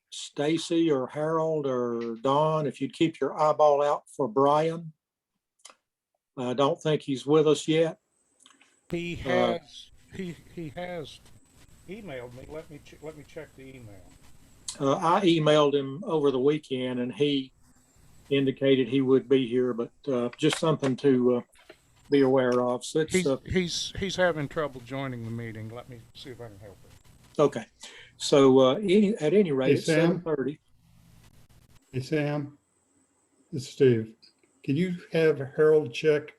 Stacy or Harold or Don, if you'd keep your eyeball out for Brian. I don't think he's with us yet. He has he has emailed me. Let me check the email. I emailed him over the weekend, and he indicated he would be here, but just something to be aware of. So it's he's having trouble joining the meeting. Let me see if I can help him. okay. So at any rate, Hey, it's Sam. 7:30. Hey, Sam, this is Steve. Can you have Harold check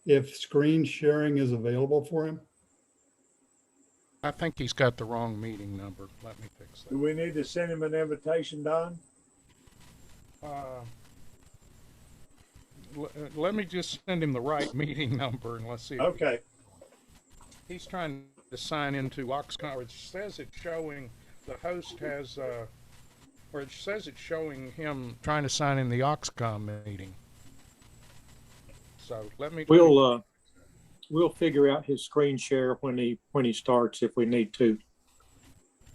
if screen sharing is available for him? I think he's got the wrong meeting number. Let me fix Do that. we need to send him an invitation, Don? Let me just send him the right meeting number and let's see. Okay. He's trying to sign into Oxcom. It says it's showing the host has, or it says it's showing him trying to sign in the Oxcom meeting. So We'll figure out his screen share when he starts if we need to.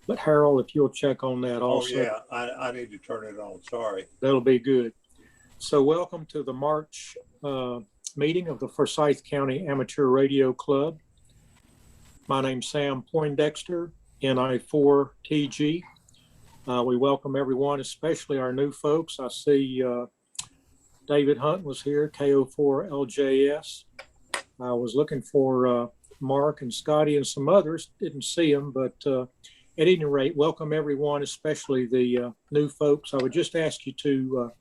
But Harold, if you'll check on that also. Oh yeah, I need to turn it on. Sorry. That'll be good. So welcome to the March meeting of the Forsyth County Amateur Radio Club. My name's Sam Poindexter, NI4TG. We welcome everyone, especially our new folks. I see David Hunt was here, KO4LJS. I was looking for Mark and Scotty and some others. Didn't see them, but at any rate, welcome everyone, especially the new folks. I would just ask you to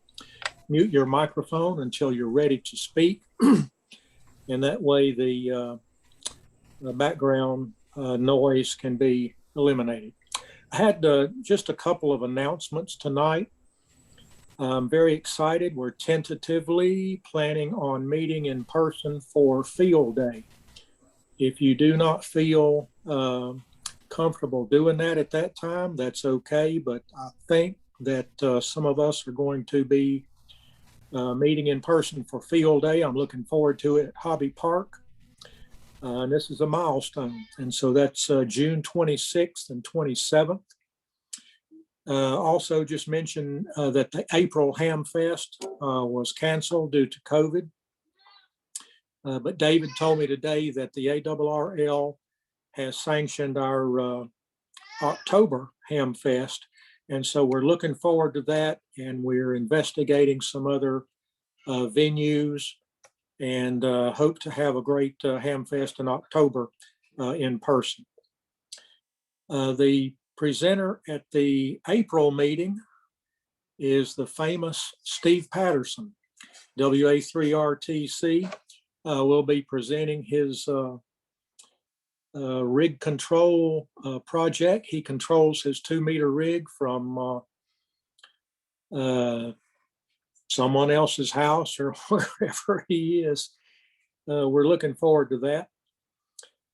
mute your microphone until you're ready to speak. And that way the background noise can be eliminated. I had just a couple of announcements tonight. I'm very excited. We're tentatively planning on meeting in person for Field Day. If you do not feel comfortable doing that at that time, that's okay. But I think that some of us are going to be meeting in person for Field Day. I'm looking forward to it at Hobby Park. And this is a milestone. And so that's June 26th and 27th. Also just mention that the April Ham Fest was canceled due to COVID. But David told me today that the ARRL has sanctioned our October Ham Fest. And so we're looking forward to that. And we're investigating some other venues and hope to have a great Ham Fest in October in person. The presenter at the April meeting is the famous Steve Patterson, WA3RTC. Will be presenting his rig control project. He controls his 2-meter rig from someone else's house or wherever he is. We're looking forward to that.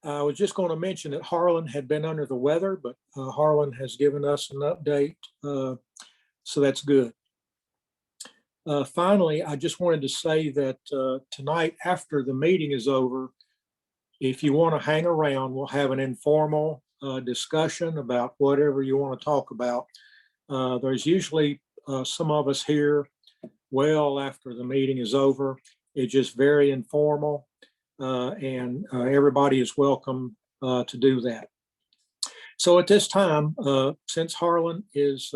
I was just going to mention that Harlan had been under the weather, but Harlan has given us an update, so that's good. Finally, I just wanted to say that tonight, after the meeting is over, if you want to hang around, we'll have an informal discussion about whatever you want to talk about. There's usually some of us here well after the meeting is over. It's just very informal. And everybody is welcome to do that. So at this time, since Harlan is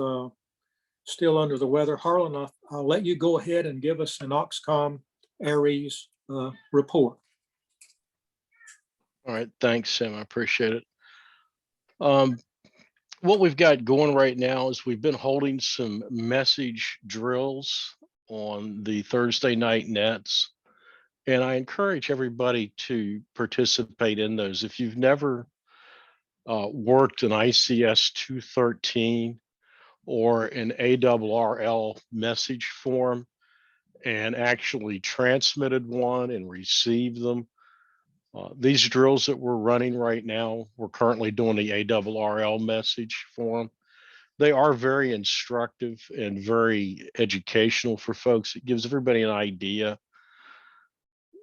still under the weather, Harlan, I'll let you go ahead and give us an Oxcom Aries report. All right, thanks, Sam. I appreciate it. What we've got going right now is we've been holding some message drills on the Thursday night nets. And I encourage everybody to participate in those. If you've never worked an ICS 213 or an ARRL message form and actually transmitted one and received them, these drills that we're running right now, we're currently doing the ARRL message form. They are very instructive and very educational for folks. It gives everybody an idea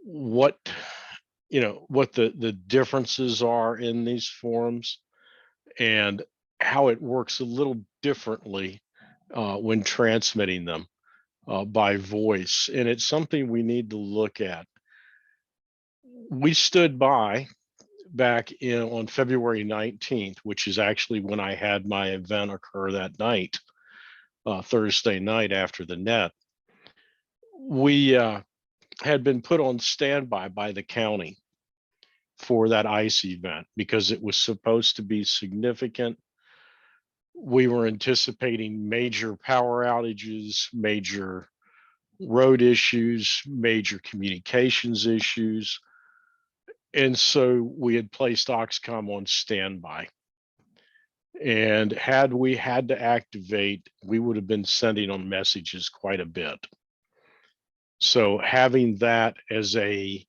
what the differences are in these forms and how it works a little differently when transmitting them by voice. And it's something we need to look at. We stood by back in on February 19th, which is actually when I had my event occur that night, Thursday night after the net. We had been put on standby by the county for that ice event because it was supposed to be significant. We were anticipating major power outages, major road issues, major communications issues. And so we had placed Oxcom on standby. And had we had to activate, we would have been sending on messages quite a bit. So having that as a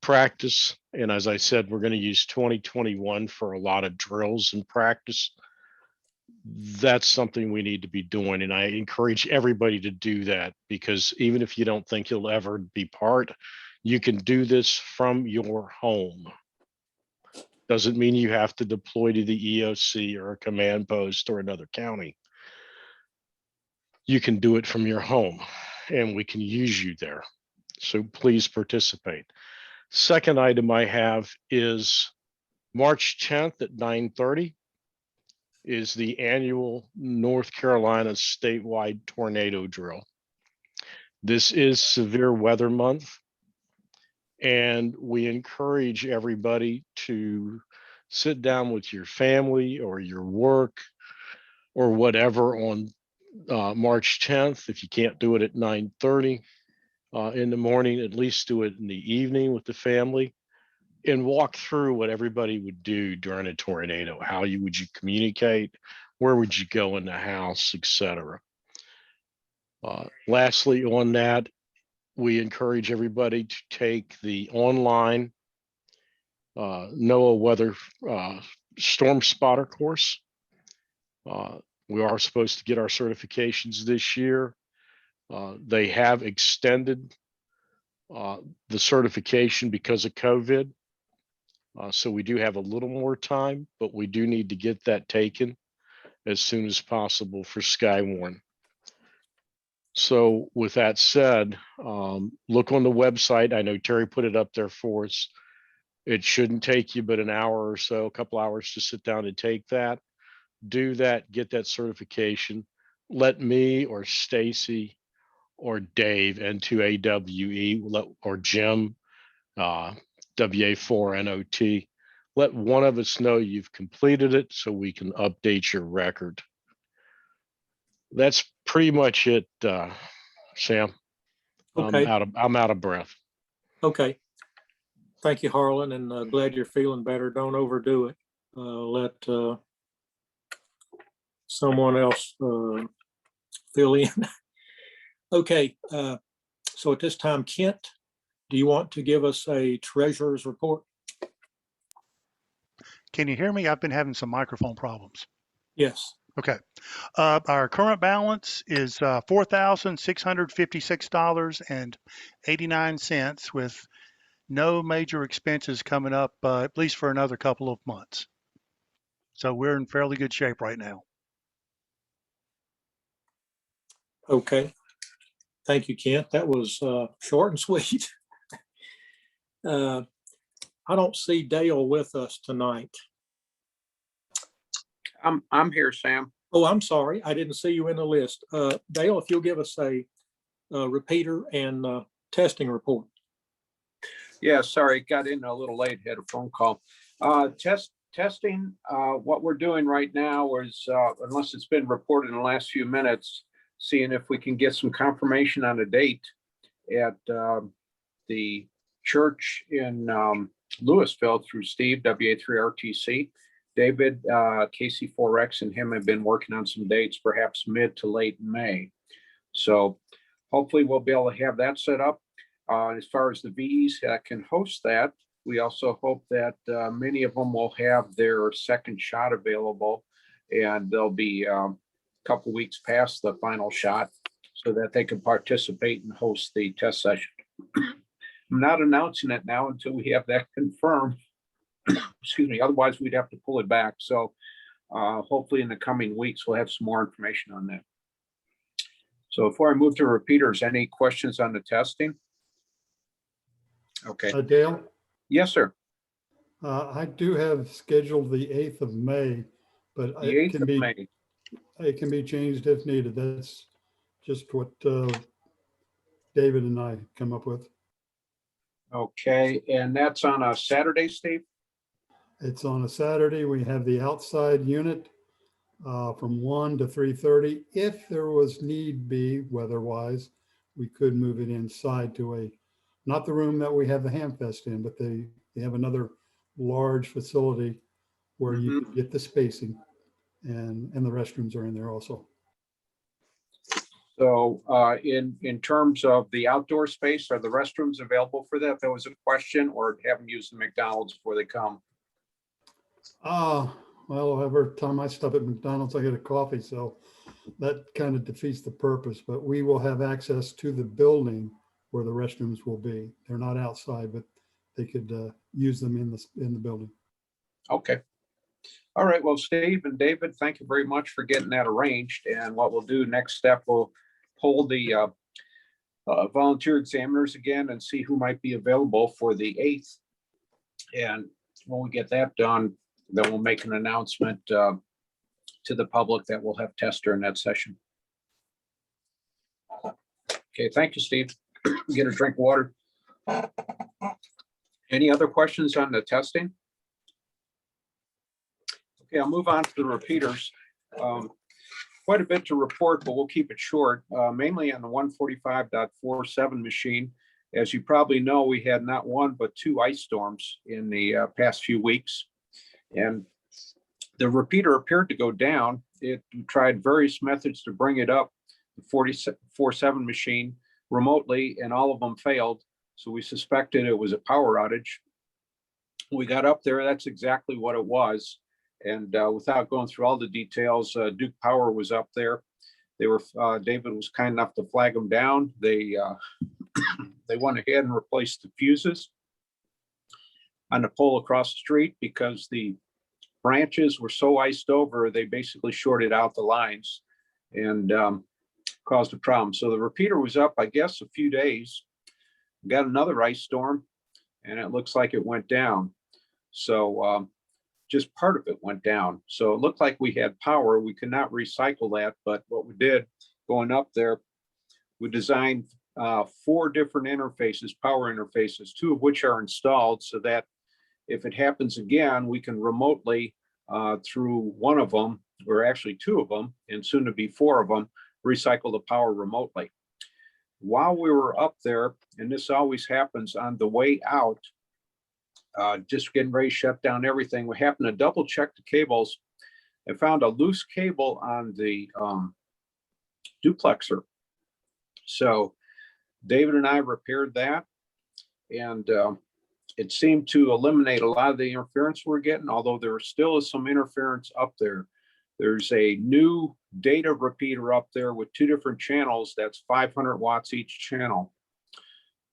practice, and as I said, we're going to use 2021 for a lot of drills and practice. That's something we need to be doing. And I encourage everybody to do that, because even if you don't think you'll ever be part, you can do this from your home. Doesn't mean you have to deploy to the EOC or a command post or another county. You can do it from your home, and we can use you there. So please participate. Second item I have is March 10th at 9:30 is the annual North Carolina statewide tornado drill. This is severe weather month, and we encourage everybody to sit down with your family or your work or whatever on March 10th. If you can't do it at 9:30 in the morning, at least do it in the evening with the family and walk through what everybody would do during a tornado. How would you communicate? Where would you go in the house, etc. Lastly, on that, we encourage everybody to take the online NOAA weather storm spotter course. We are supposed to get our certifications this year. They have extended the certification because of COVID. So we do have a little more time, but we do need to get that taken as soon as possible for Skywarn. So with that said, look on the website. I know Terry put it up there for us. It shouldn't take you but an hour or so, a couple hours to sit down and take that. Do that, get that certification. Let me or Stacy or Dave, N2AWE, or Jim, WA4NOT, let one of us know you've completed it so we can update your record. That's pretty much it, Sam. Okay. I'm out of breath. Okay. Thank you, Harlan, and glad you're feeling better. Don't overdo it. Let someone else fill in. Okay. So at this time, Kent, do you want to give us a treasurer's report? Can you hear me? I've been having some microphone problems. Yes. Okay. Our current balance is $4,656.89 with no major expenses coming up, at least for another couple of months. So we're in fairly good shape right now. Okay. Thank you, Kent. That was short and sweet. I don't see Dale with us tonight. I'm here, Sam. Oh, I'm sorry. I didn't see you in the list. Dale, if you'll give us a repeater and testing report. Yeah, sorry, got in a little late, had a phone call. Testing, what we're doing right now is, unless it's been reported in the last few minutes, seeing if we can get some confirmation on a date at the church in Louisville through Steve, WA3RTC. David, KC4X, and him have been working on some dates, perhaps mid to late May. So hopefully we'll be able to have that set up. As far as the VEs can host that, we also hope that many of them will have their second shot available, and they'll be a couple weeks past the final shot so that they can participate and host the test session. I'm not announcing it now until we have that confirmed. Excuse me, otherwise we'd have to pull it back. So hopefully in the coming weeks, we'll have some more information on that. So before I move to repeaters, any questions on the testing? Okay, Dale, yes, sir. I do have scheduled the 8th of May, but The 8th of May. it can be changed if needed. That's just what David and I come up with. Okay, and that's on a Saturday, Steve? It's on a Saturday. We have the outside unit from 1 to 3:30. If there was need be, weather-wise, we could move it inside to not the room that we have the Hamfest in, but they have another large facility where you could get the spacing, and the restrooms are in there also. So in terms of the outdoor space, are the restrooms available for that? That was a question, or have them use the McDonald's before they come? Well, every time I stop at McDonald's, I get a coffee, so that kind of defeats the purpose, but we will have access to the building where the restrooms will be. They're not outside, but they could use them in the building. Okay. All right. Well, Steve and David, thank you very much for getting that arranged. And what we'll do next step, we'll poll the volunteer examiners again and see who might be available for the 8th. And when we get that done, then we'll make an announcement to the public that we'll have tests during that session. Okay. Thank you, Steve. Get a drink of water. Any other questions on the testing? Okay, I'll move on to the repeaters. Quite a bit to report, but we'll keep it short, mainly on the 145.47 machine. As you probably know, we had not one, but 2 ice storms in the past few weeks. And the repeater appeared to go down. It tried various methods to bring it up, the 47 machine remotely, and all of them failed. So we suspected it was a power outage. We got up there, that's exactly what it was. And without going through all the details, Duke Power was up there. They were David was kind enough to flag them down. They went ahead and replaced the fuses on the pole across the street because the branches were so iced over, they basically shorted out the lines and caused a problem. So the repeater was up, I guess, a few days. Got another ice storm, and it looks like it went down. So just part of it went down. So it looked like we had power. We could not recycle that, but what we did going up there, we designed 4 different interfaces, power interfaces, 2 of which are installed so that if it happens again, we can remotely through one of them, or actually 2 of them, and soon to be 4 of them, recycle the power remotely. While we were up there, and this always happens on the way out, just getting ready to shut down everything, we happened to double check the cables and found a loose cable on the duplexer. So David and I repaired that, and it seemed to eliminate a lot of the interference we're getting, although there still is some interference up there. There's a new data repeater up there with 2 different channels. That's 500 watts each channel.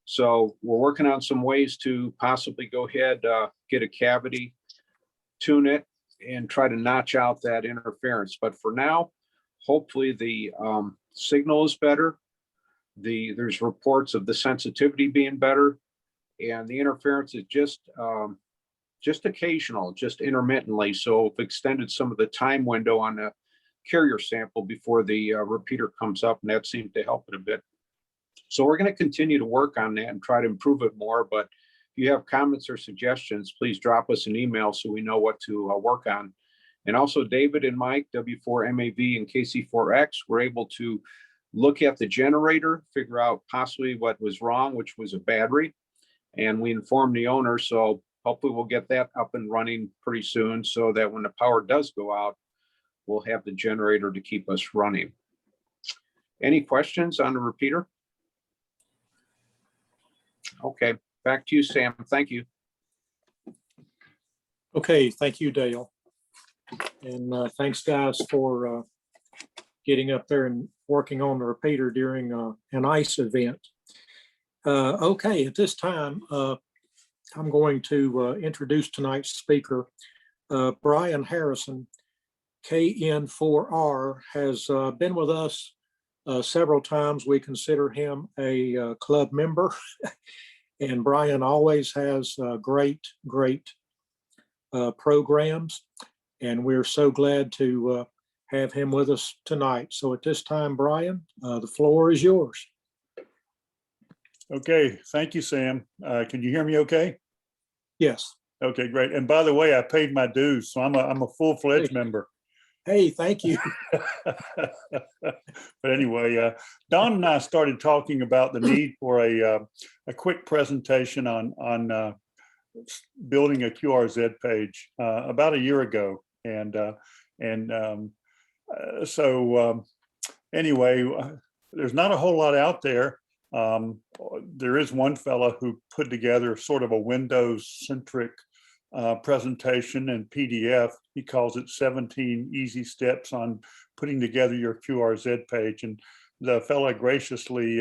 So we're working on some ways to possibly go ahead, get a cavity, tune it, and try to notch out that interference. But for now, hopefully the signal is better. There's reports of the sensitivity being better, and the interference is just occasional, just intermittently. So we've extended some of the time window on the carrier sample before the repeater comes up, and that seemed to help it a bit. So we're going to continue to work on that and try to improve it more. But if you have comments or suggestions, please drop us an email so we know what to work on. And also David and Mike, W4MAV and KC4X, were able to look at the generator, figure out possibly what was wrong, which was a battery. And we informed the owner. So hopefully we'll get that up and running pretty soon so that when the power does go out, we'll have the generator to keep us running. Any questions on the repeater? Okay, back to you, Sam. Thank you. Okay, thank you, Dale. And thanks, guys, for getting up there and working on the repeater during an ice event. Okay, at this time, I'm going to introduce tonight's speaker, Brian Harrison. KN4R, has been with us several times. We consider him a club member, and Brian always has great programs, and we're so glad to have him with us tonight. So at this time, Brian, the floor is yours. Okay, thank you, Sam. Can you hear me okay? Yes. Okay, great. And by the way, I paid my dues, so I'm a full-fledged member. Hey, thank you. But anyway, Don and I started talking about the need for a quick presentation on building a QRZ page about a year ago. Anyway, there's not a whole lot out there. There is one fellow who put together sort of a Windows-centric presentation in PDF. He calls it 17 easy steps on putting together your QRZ page. And the fellow graciously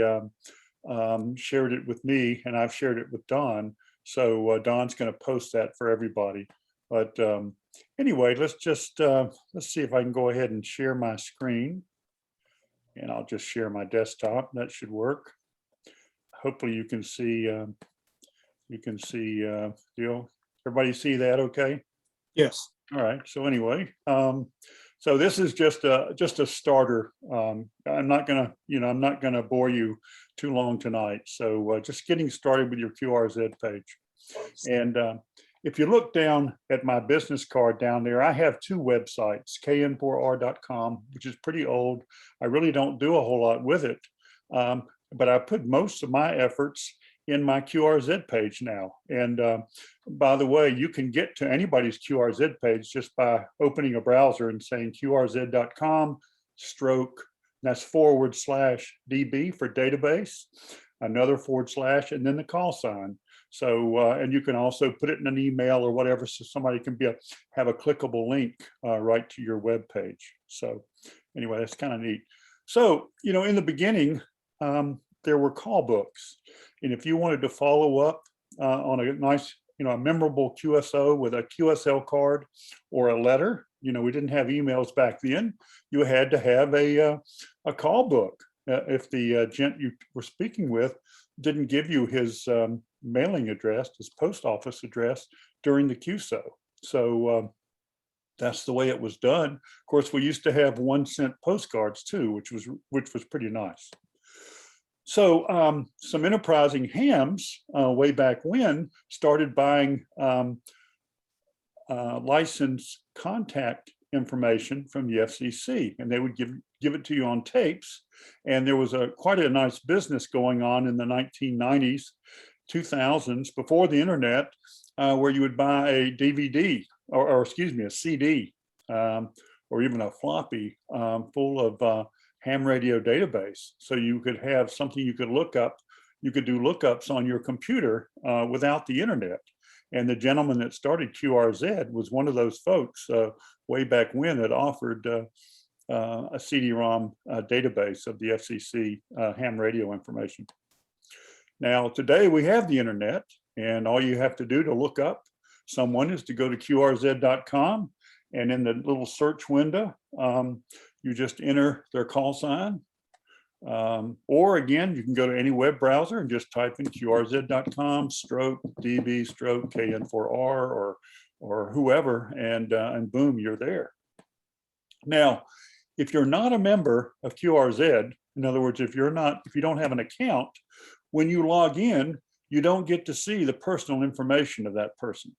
shared it with me, and I've shared it with Don. So Don's going to post that for everybody. But anyway, let's see if I can go ahead and share my screen. And I'll just share my desktop. That should work. Hopefully you can see, everybody see that okay? Yes. All right, so anyway, so this is just a starter. I'm not gonna bore you too long tonight. So just getting started with your QRZ page. And if you look down at my business card down there, I have two websites, kn4r.com, which is pretty old. I really don't do a whole lot with it. But I put most of my efforts in my QRZ page now. And by the way, you can get to anybody's QRZ page just by opening a browser and saying qrz.com / that's /DB for database, another / and then the call sign. So, and you can also put it in an email or whatever, so somebody can have a clickable link right to your web page. So anyway, that's kind of neat. So, in the beginning, there were call books. And if you wanted to follow up on a nice, a memorable QSO with a QSL card or a letter, we didn't have emails back then. You had to have a call book. If the gent you were speaking with didn't give you his mailing address, his post office address during the QSO. So that's the way it was done. Of course, we used to have 1-cent postcards too, which was pretty nice. So some enterprising hams way back when started buying license contact information from the FCC, and they would give it to you on tapes. And there was quite a nice business going on in the 1990s, 2000s, before the internet, where you would buy a DVD or excuse me, a CD or even a floppy full of ham radio database. So you could have something you could look up. You could do lookups on your computer without the internet. And the gentleman that started QRZ was one of those folks way back when that offered a CD-ROM database of the FCC ham radio information. Now, today we have the internet, and all you have to do to look up someone is to go to qrz.com, and in the little search window, you just enter their call sign. Or again, you can go to any web browser and just type in qrz.com /DB KN4R or whoever, and boom, you're there. Now, if you're not a member of QRZ, in other words, if you don't have an account, when you log in, you don't get to see the personal information of that person.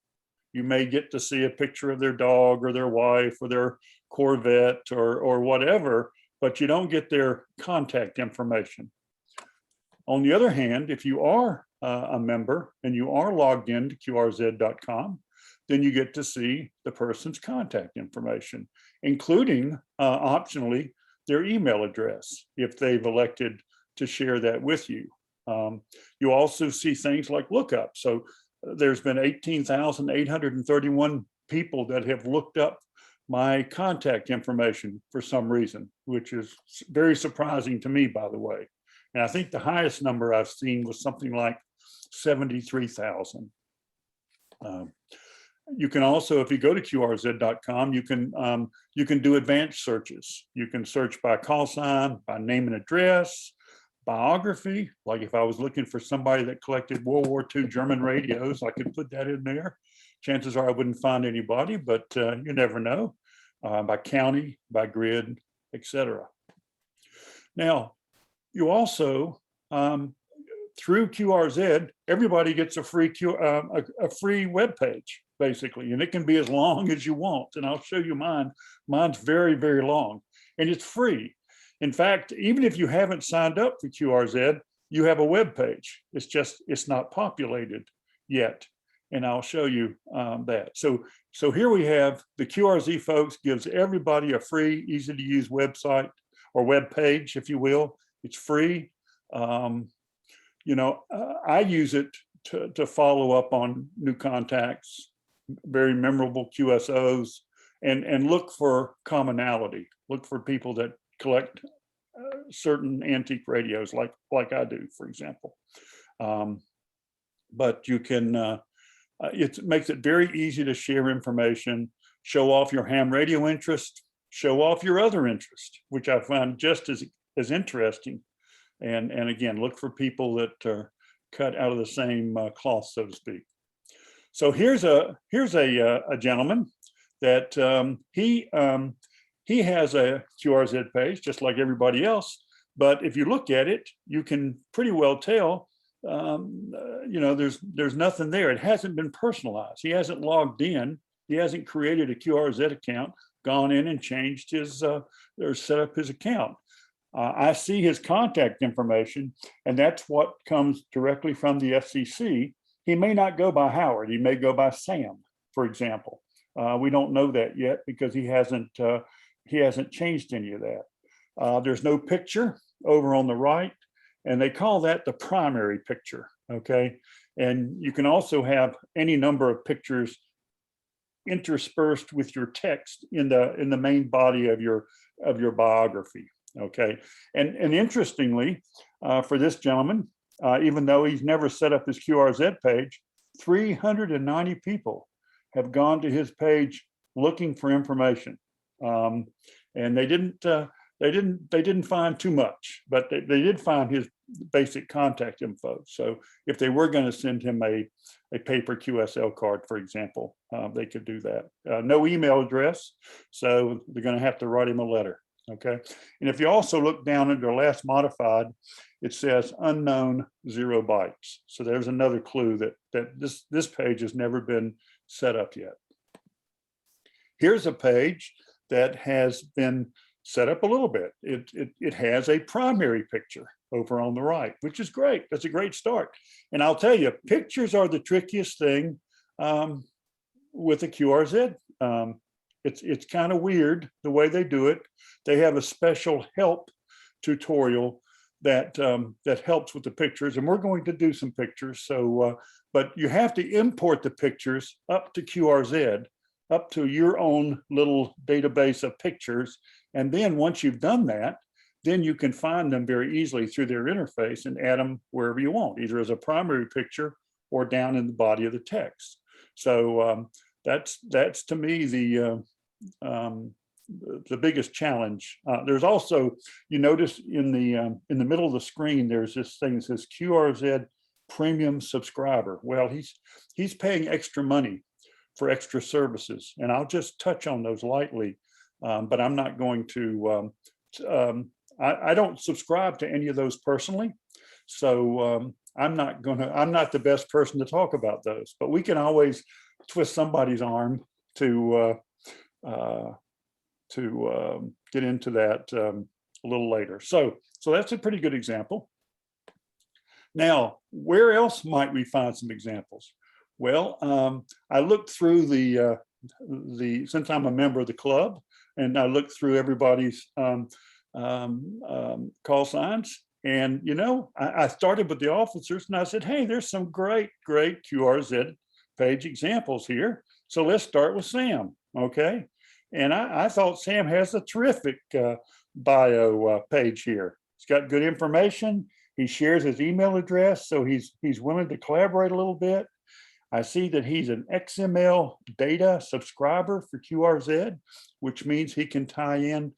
You may get to see a picture of their dog or their wife or their Corvette or whatever, but you don't get their contact information. On the other hand, if you are a member and you are logged in to qrz.com, then you get to see the person's contact information, including optionally their email address, if they've elected to share that with you. You also see things like lookup. So there's been 18,831 people that have looked up my contact information for some reason, which is very surprising to me, by the way. And I think the highest number I've seen was something like 73,000. You can also, if you go to qrz.com, you can do advanced searches. You can search by call sign, by name and address, biography. Like if I was looking for somebody that collected World War II German radios, I could put that in there. Chances are I wouldn't find anybody, but you never know. By county, by grid, etc. Now, you also, through QRZ, everybody gets a free web page, basically, and it can be as long as you want. And I'll show you mine. Mine's very, very long, and it's free. In fact, even if you haven't signed up for QRZ, you have a web page. It's not populated yet, and I'll show you that. So here we have the QRZ folks gives everybody a free, easy to use website or web page, if you will. It's free. I use it to follow up on new contacts, very memorable QSOs, and look for commonality. Look for people that collect certain antique radios, like I do, for example. But you can, it makes it very easy to share information, show off your ham radio interest, show off your other interest, which I find just as interesting. And again, look for people that are cut out of the same cloth, so to speak. So here's a gentleman that he has a QRZ page just like everybody else. But if you look at it, you can pretty well tell, there's nothing there. It hasn't been personalized. He hasn't logged in. He hasn't created a QRZ account, gone in and changed his or set up his account. I see his contact information, and that's what comes directly from the FCC. He may not go by Howard. He may go by Sam, for example. We don't know that yet because he hasn't changed any of that. There's no picture over on the right, and they call that the primary picture. Okay, and you can also have any number of pictures interspersed with your text in the main body of your biography. Okay, and interestingly, for this gentleman, even though he's never set up his QRZ page, 390 people have gone to his page looking for information, and they didn't find too much, but they did find his basic contact info. So if they were going to send him a paper QSL card, for example, they could do that. No email address, so they're going to have to write him a letter. Okay, and if you also look down under last modified, it says unknown 0 bytes. So there's another clue that this page has never been set up yet. Here's a page that has been set up a little bit. It has a primary picture over on the right, which is great. That's a great start. And I'll tell you, pictures are the trickiest thing with a QRZ. It's kind of weird the way they do it. They have a special help tutorial that helps with the pictures, and we're going to do some pictures. So, but you have to import the pictures up to QRZ, up to your own little database of pictures, and then once you've done that, then you can find them very easily through their interface and add them wherever you want, either as a primary picture or down in the body of the text. So that's to me the biggest challenge. There's also, you notice in the middle of the screen, there's this thing that says QRZ Premium Subscriber. Well, he's paying extra money for extra services, and I'll just touch on those lightly, but I'm not going to. I don't subscribe to any of those personally, so I'm not the best person to talk about those. But we can always twist somebody's arm to get into that a little later. So that's a pretty good example. Now, where else might we find some examples? Well, I looked through since I'm a member of the club, and I looked through everybody's call signs. And, I started with the officers, and I said, hey, there's some great QRZ page examples here. So let's start with Sam, okay? And I thought Sam has a terrific bio page here. He's got good information. He shares his email address, so he's willing to collaborate a little bit. I see that he's an XML data subscriber for QRZ, which means he can tie in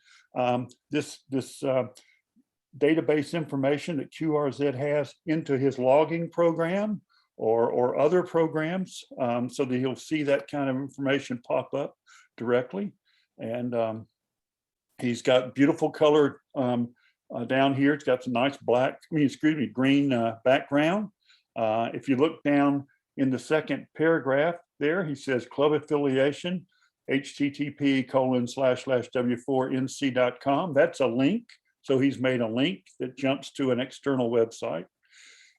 this database information that QRZ has into his logging program or other programs, so that he'll see that kind of information pop up directly. And he's got beautiful color down here. It's got some nice green background. If you look down in the second paragraph there, he says club affiliation, http://w4nc.com. That's a link. So he's made a link that jumps to an external website.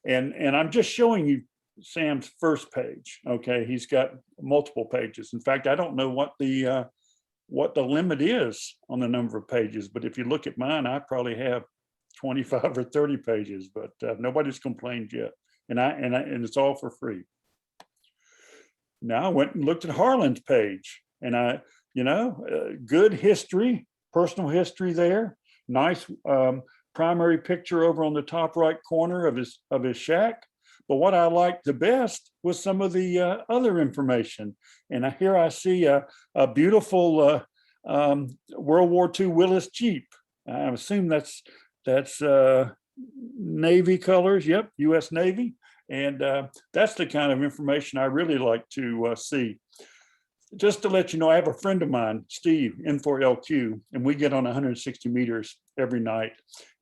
And I'm just showing you Sam's first page. Okay, he's got multiple pages. In fact, I don't know what the limit is on the number of pages, but if you look at mine, I probably have 25 or 30 pages, but nobody's complained yet. And it's all for free. Now I went and looked at Harlan's page, and good history, personal history there. Nice primary picture over on the top right corner of his shack. But what I liked the best was some of the other information. And here I see a beautiful World War II Willis Jeep. I assume that's Navy colors. Yep, U.S. Navy. And that's the kind of information I really like to see. Just to let you know, I have a friend of mine, Steve, N4LQ, and we get on 160 meters every night.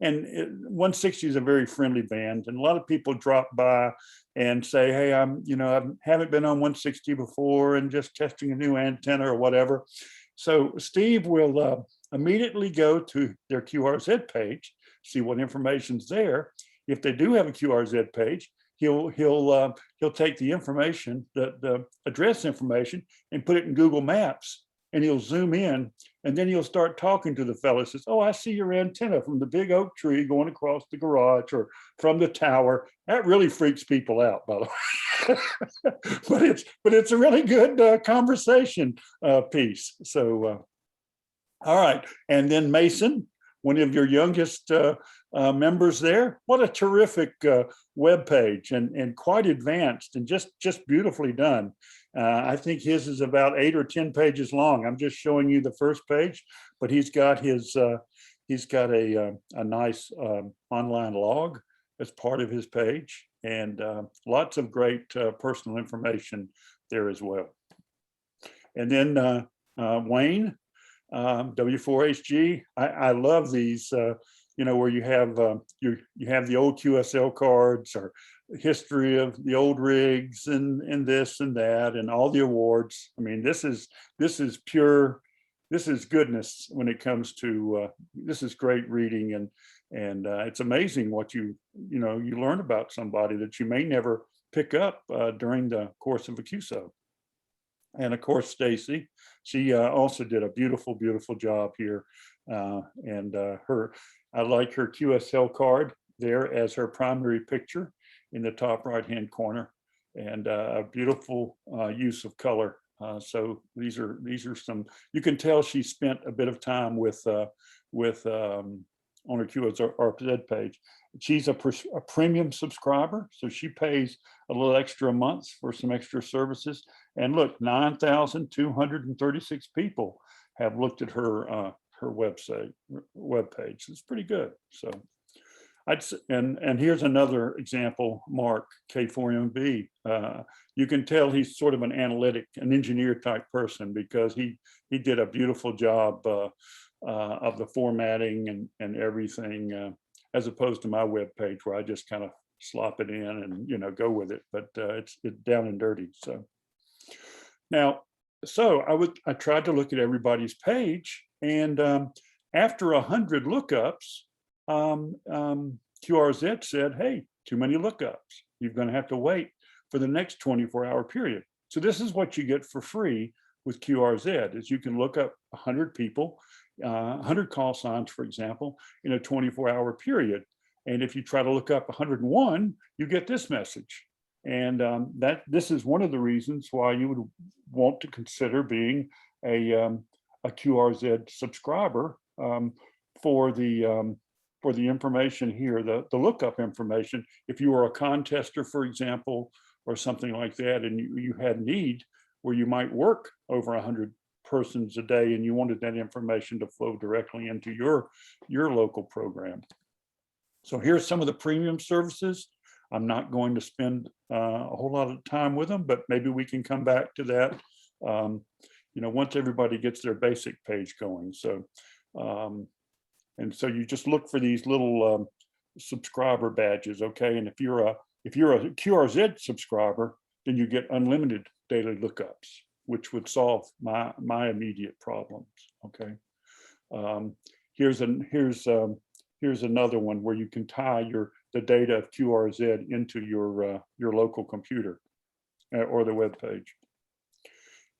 And 160 is a very friendly band. And a lot of people drop by and say, hey, I haven't been on 160 before and just testing a new antenna or whatever. So Steve will immediately go to their QRZ page, see what information's there. If they do have a QRZ page, he'll take the information, the address information, and put it in Google Maps, and he'll zoom in, and then he'll start talking to the fellow. Says, "Oh, I see your antenna from the big oak tree going across the garage, or from the tower." That really freaks people out, by the way. but it's a really good conversation piece. So, all right, and then Mason, one of your youngest members there. What a terrific web page, and quite advanced, and just beautifully done. I think his is about 8 or 10 pages long. I'm just showing you the first page, but he's got a nice online log as part of his page, and lots of great personal information there as well. And then Wayne, W4HG. I love these, where you have the old QSL cards, or history of the old rigs, and this and that, and all the awards. I mean, this is goodness when it comes to this is great reading, and it's amazing what you learn about somebody that you may never pick up during the course of a QSO. And of course, Stacy, she also did a beautiful, beautiful job here. I like her QSL card there as her primary picture in the top right-hand corner, and a beautiful use of color. So these are some, you can tell she spent a bit of time with on her QSRZ page. She's a premium subscriber, so she pays a little extra a month for some extra services. And look, 9,236 people have looked at her webpage. It's pretty good. So and here's another example, Mark K4MB. You can tell he's sort of an engineer type person, because he did a beautiful job of the formatting and everything, as opposed to my web page where I just kind of slop it in and go with it. But it's down and dirty. So now, I tried to look at everybody's page, and after 100 lookups, QRZ said, "Hey, too many lookups. You're going to have to wait for the next 24-hour period." So this is what you get for free with QRZ, is you can look up 100 people, 100 call signs, for example, in a 24-hour period. And if you try to look up 101, you get this message. And this is one of the reasons why you would want to consider being a QRZ subscriber for the information here, the lookup information. If you are a contester, for example, or something like that, and you had need where you might work over 100 persons a day and you wanted that information to flow directly into your local program. So here's some of the premium services. I'm not going to spend a whole lot of time with them, but maybe we can come back to that, once everybody gets their basic page going. So, and so you just look for these little subscriber badges, okay? And if you're a QRZ subscriber, then you get unlimited daily lookups, which would solve my immediate problems, okay? Here's another one where you can tie the data of QRZ into your local computer or the web page.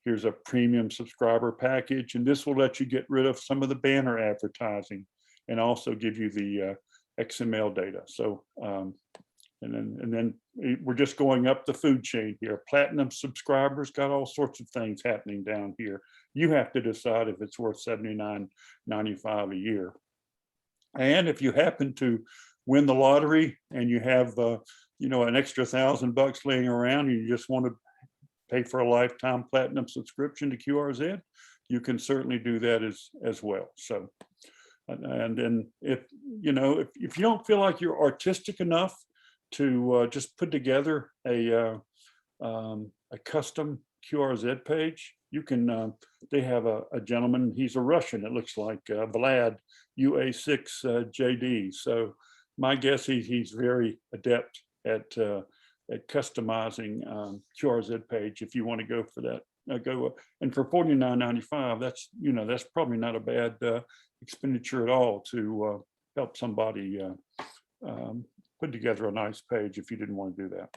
Here's a premium subscriber package, and this will let you get rid of some of the banner advertising and also give you the XML data. So, and then we're just going up the food chain here. Platinum subscribers got all sorts of things happening down here. You have to decide if it's worth $79.95 a year. And if you happen to win the lottery and you have, an extra $1,000 laying around, and you just want to pay for a lifetime platinum subscription to QRZ, you can certainly do that as well. So, and then if you don't feel like you're artistic enough to just put together a custom QRZ page, you can. They have a gentleman. He's a Russian. It looks like Vlad UA6 JD. So my guess he's very adept at customizing QRZ page. If you want to go for that, and for $49.95, that's probably not a bad expenditure at all to help somebody put together a nice page if you didn't want to do that.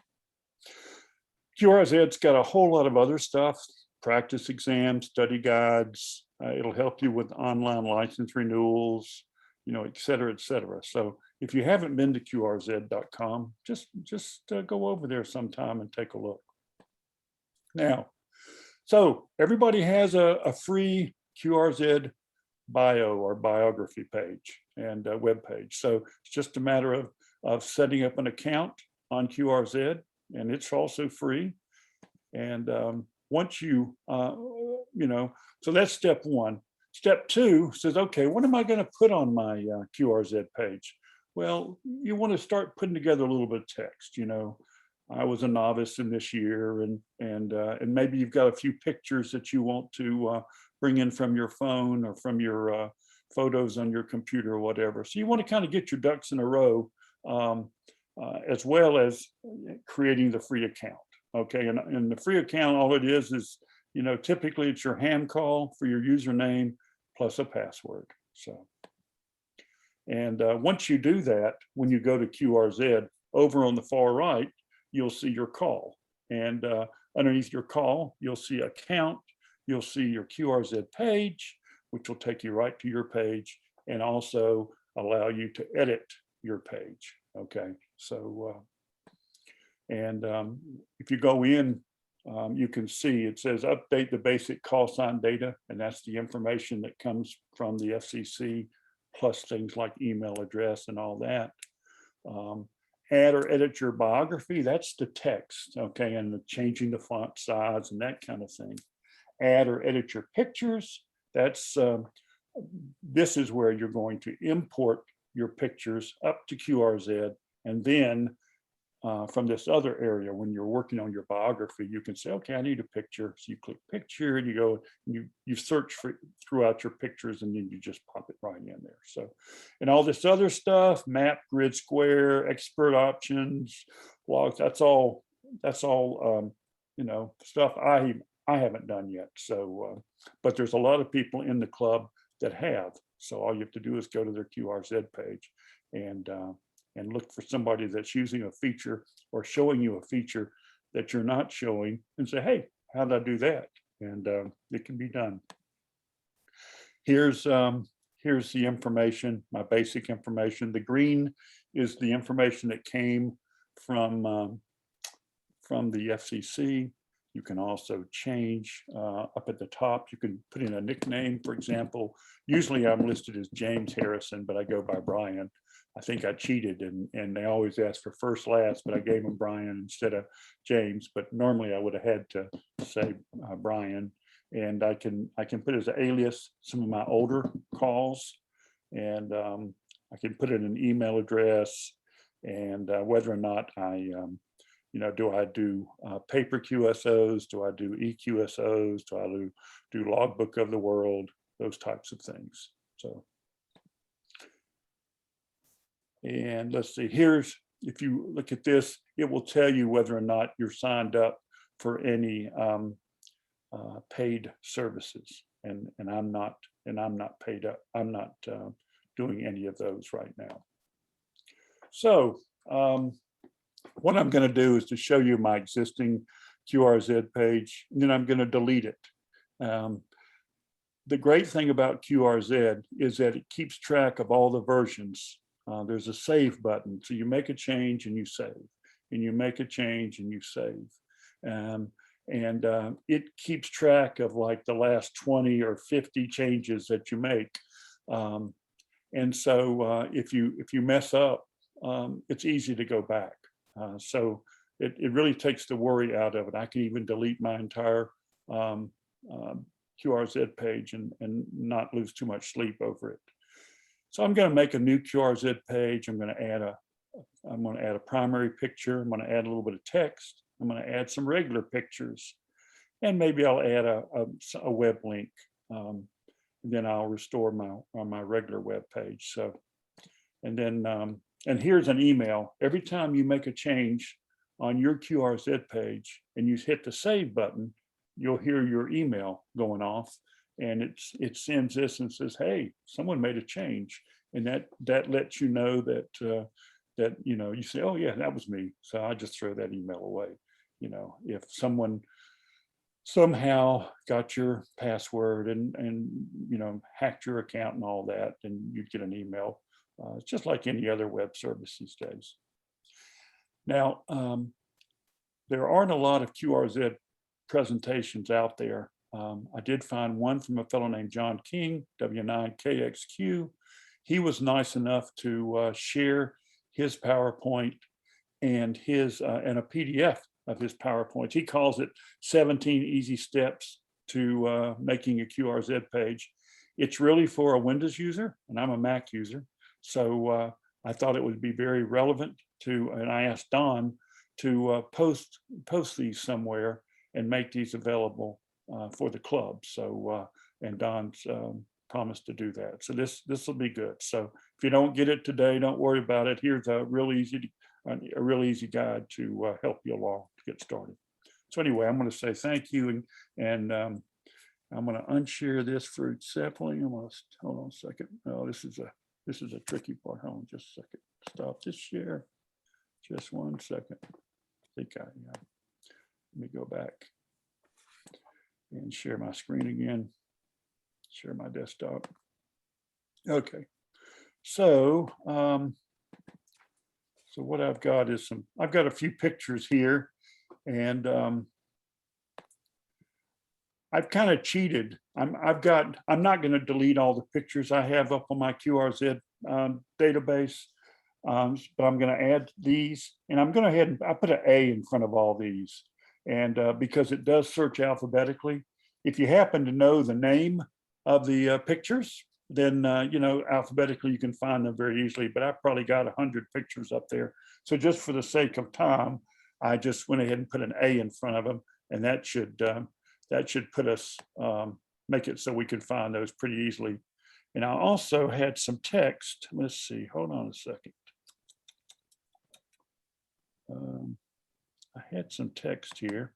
QRZ's got a whole lot of other stuff, practice exams, study guides. It'll help you with online license renewals, et cetera, et cetera. So if you haven't been to QRZ.com, just go over there sometime and take a look. Now, so everybody has a free QRZ bio or biography page and a web page. So it's just a matter of setting up an account on QRZ, and it's also free. And once so that's step one. Step two says, okay, what am I going to put on my QRZ page? Well, you want to start putting together a little bit of text. I was a novice in this year, and maybe you've got a few pictures that you want to bring in from your phone or from your photos on your computer or whatever. So you want to kind of get your ducks in a row, as well as creating the free account. Okay, and the free account, all it is typically it's your hand call for your username plus a password. So, and once you do that, when you go to QRZ, over on the far right, you'll see your call. And underneath your call, you'll see account, you'll see your QRZ page, which will take you right to your page and also allow you to edit your page. Okay, so, if you go in, you can see it says update the basic call sign data, and that's the information that comes from the FCC, plus things like email address and all that. Add or edit your biography, that's the text, okay, and changing the font size and that kind of thing. Add or edit your pictures, that's this is where you're going to import your pictures up to QRZ, and then from this other area, when you're working on your biography, you can say, okay, I need a picture. So you click picture, and you go, and you search throughout your pictures, and then you just pop it right in there. So, and all this other stuff, map, grid, square, expert options, logs, that's all stuff I haven't done yet. So, but there's a lot of people in the club that have. So all you have to do is go to their QRZ page and look for somebody that's using a feature or showing you a feature that you're not showing, and say, hey, how did I do that? And it can be done. Here's the information, my basic information. The green is the information that came from the FCC. You can also change up at the top. You can put in a nickname, for example. Usually I'm listed as James Harrison, but I go by Brian. I think I cheated and they always ask for first, last, but I gave them Brian instead of James. But normally I would have had to say Brian. And I can put as an alias some of my older calls, and I can put in an email address, and whether or not I do I do paper QSOs? Do I do EQSOs? Do I do logbook of the world? Those types of things. So, and let's see, if you look at this, it will tell you whether or not you're signed up for any paid services. And I'm not paid up. I'm not doing any of those right now. So, what I'm going to do is to show you my existing QRZ page, and then I'm going to delete it. The great thing about QRZ is that it keeps track of all the versions. There's a save button, so you make a change and you save, and you make a change and you save. It keeps track of like the last 20 or 50 changes that you make. And so if you mess up, it's easy to go back. So it really takes the worry out of it. I can even delete my entire QRZ page and not lose too much sleep over it. So I'm going to make a new QRZ page. I'm going to add a primary picture. I'm going to add a little bit of text. I'm going to add some regular pictures, and maybe I'll add a web link. Then I'll restore my regular web page. So, and then and here's an email. Every time you make a change on your QRZ page and you hit the save button, you'll hear your email going off, and it sends this and says, "Hey, someone made a change," and that lets you know that you say, "Oh yeah, that was me." So I just throw that email away. If someone somehow got your password and hacked your account and all that, then you'd get an email. It's just like any other web service these days. Now, there aren't a lot of QRZ presentations out there. I did find one from a fellow named John King, W9KXQ. He was nice enough to share his PowerPoint and a PDF of his PowerPoint. He calls it 17 easy steps to making a QRZ page. It's really for a Windows user, and I'm a Mac user. So I thought it would be very relevant and I asked Don to post these somewhere and make these available for the club. So, and Don's promised to do that. So this will be good. So if you don't get it today, don't worry about it. Here's a real easy guide to help you along to get started. So anyway, I'm going to say thank you, and I'm going to unshare this fruit sapling. Hold on a second. Oh, this is a tricky part. Hold on just a second. Stop this share. Just 1 second. Let me go back and share my screen again. Share my desktop. Okay. So, so what I've got is I've got a few pictures here, and I've kind of cheated. I'm not going to delete all the pictures I have up on my QRZ database, but I'm going to add these, and I'm going to ahead and I put an A in front of all these, and because it does search alphabetically. If you happen to know the name of the pictures, then alphabetically you can find them very easily. But I've probably got 100 pictures up there, so just for the sake of time, I just went ahead and put an A in front of them, and that should put us make it so we can find those pretty easily. And I also had some text. Let's see. Hold on a second. I had some text here.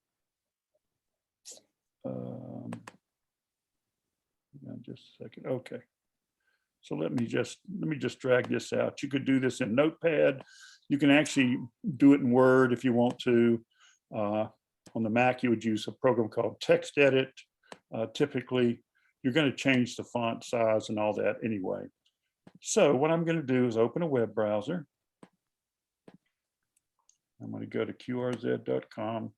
Just a second. Okay. So let me just drag this out. You could do this in Notepad. You can actually do it in Word if you want to. On the Mac, you would use a program called Text Edit. Typically, you're going to change the font size and all that anyway. So what I'm going to do is open a web browser. I'm going to go to qrz.com.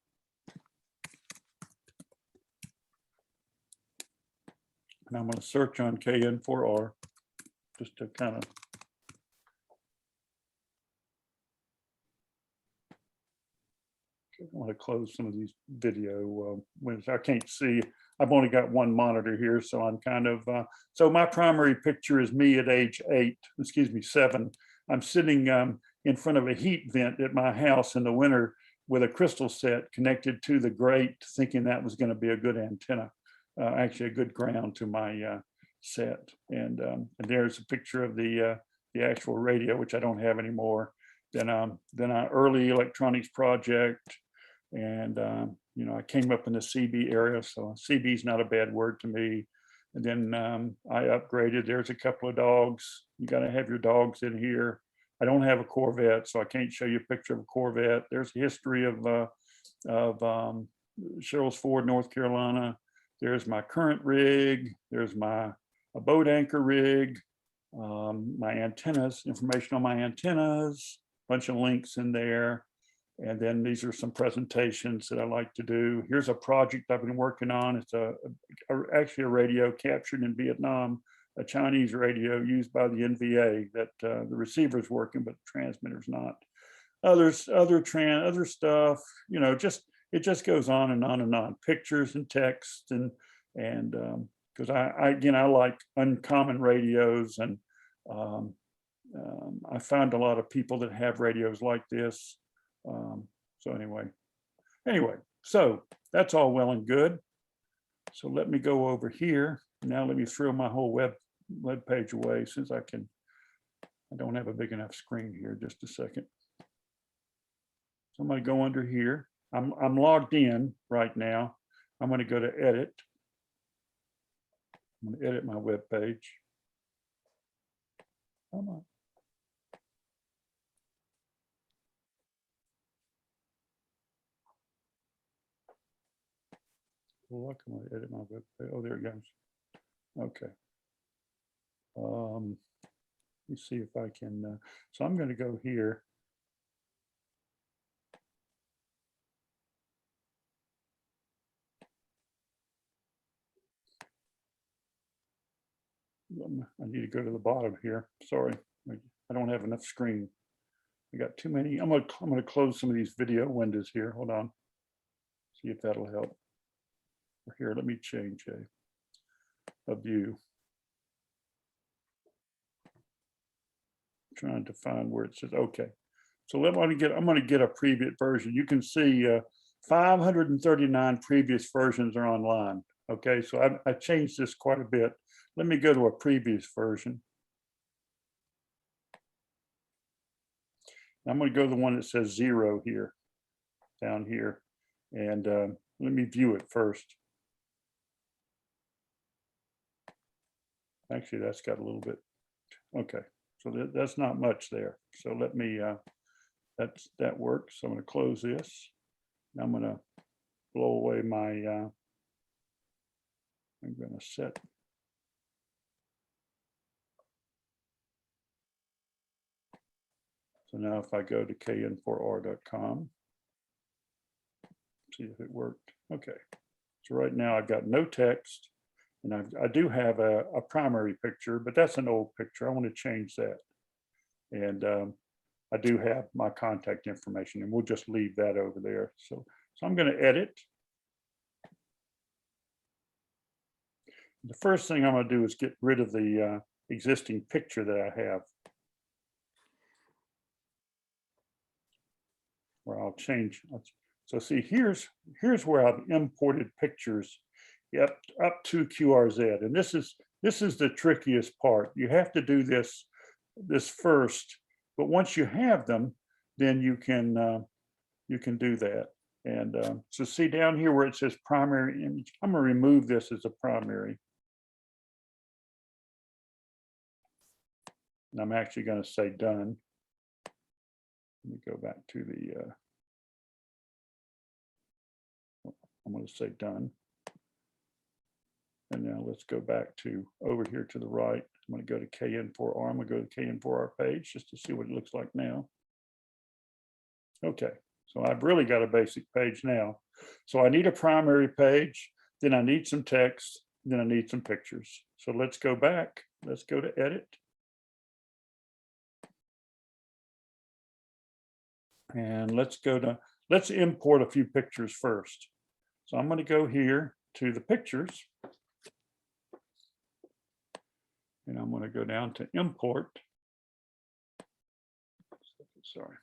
And I'm going to search on KN4R just to kind of. I want to close some of these video windows. I can't see. I've only got one monitor here, so I'm kind of. So my primary picture is me at age 7. I'm sitting in front of a heat vent at my house in the winter with a crystal set connected to the grate, thinking that was going to be a good antenna, actually a good ground to my set. And there's a picture of the actual radio, which I don't have anymore. Then an early electronics project. And, you know, I came up in the CB area, so CB is not a bad word to me. And then I upgraded. There's a couple of dogs. You got to have your dogs in here. I don't have a Corvette, so I can't show you a picture of a Corvette. There's a history of Sherrills Ford, North Carolina. There's my current rig. There's a boat anchor rig. My antennas, information on my antennas, bunch of links in there. And then these are some presentations that I like to do. Here's a project I've been working on. It's actually a radio captured in Vietnam, a Chinese radio used by the NVA that the receiver's working, but the transmitter's not. Other stuff, you know, it just goes on and on and on. Pictures and text and because I like uncommon radios, and I found a lot of people that have radios like this. So anyway, so that's all well and good. So let me go over here. Now let me throw my whole web page away, since I don't have a big enough screen here. Just a second. So I'm going to go under here. I'm logged in right now. I'm going to go to edit. I'm going to edit my web page. Come on. Well, can I edit my web page? Oh, there it goes. Okay. Let me see if I can. So I'm going to go here. I need to go to the bottom here. Sorry, I don't have enough screen. I got too many. I'm gonna close some of these video windows here. Hold on. See if that'll help. Here, let me change a view. Trying to find where it says okay. So I'm gonna get a previous version. You can see 539 previous versions are online. Okay, so I changed this quite a bit. Let me go to a previous version. I'm going to go to the one that says 0 here, down here, and let me view it first. Actually, that's got a little bit. Okay, so that's not much there. So let me. That works. So I'm going to close this. I'm going to blow away my. I'm going to set. So now if I go to kn4r.com, see if it worked. Okay. So right now I've got no text, and I do have a primary picture, but that's an old picture. I want to change that. And I do have my contact information, and we'll just leave that over there. So I'm going to edit. The first thing I'm going to do is get rid of the existing picture that I have. Where I'll change. So see, here's where I've imported pictures up to QRZ, and this is the trickiest part. You have to do this first, but once you have them, then you can do that. And so see down here where it says primary image, I'm going to remove this as a primary. And I'm actually going to say done. Let me go back to the, I'm going to say done. And now let's go back to over here to the right. I'm going to go to KN4R. I'm going to go to the KN4R page just to see what it looks like now. Okay, so I've really got a basic page now. So I need a primary page, then I need some text, Then I need some pictures. So let's go back. Let's go to edit. And let's import a few pictures first. So I'm going to go here to the pictures. And I'm going to go down to import. Sorry.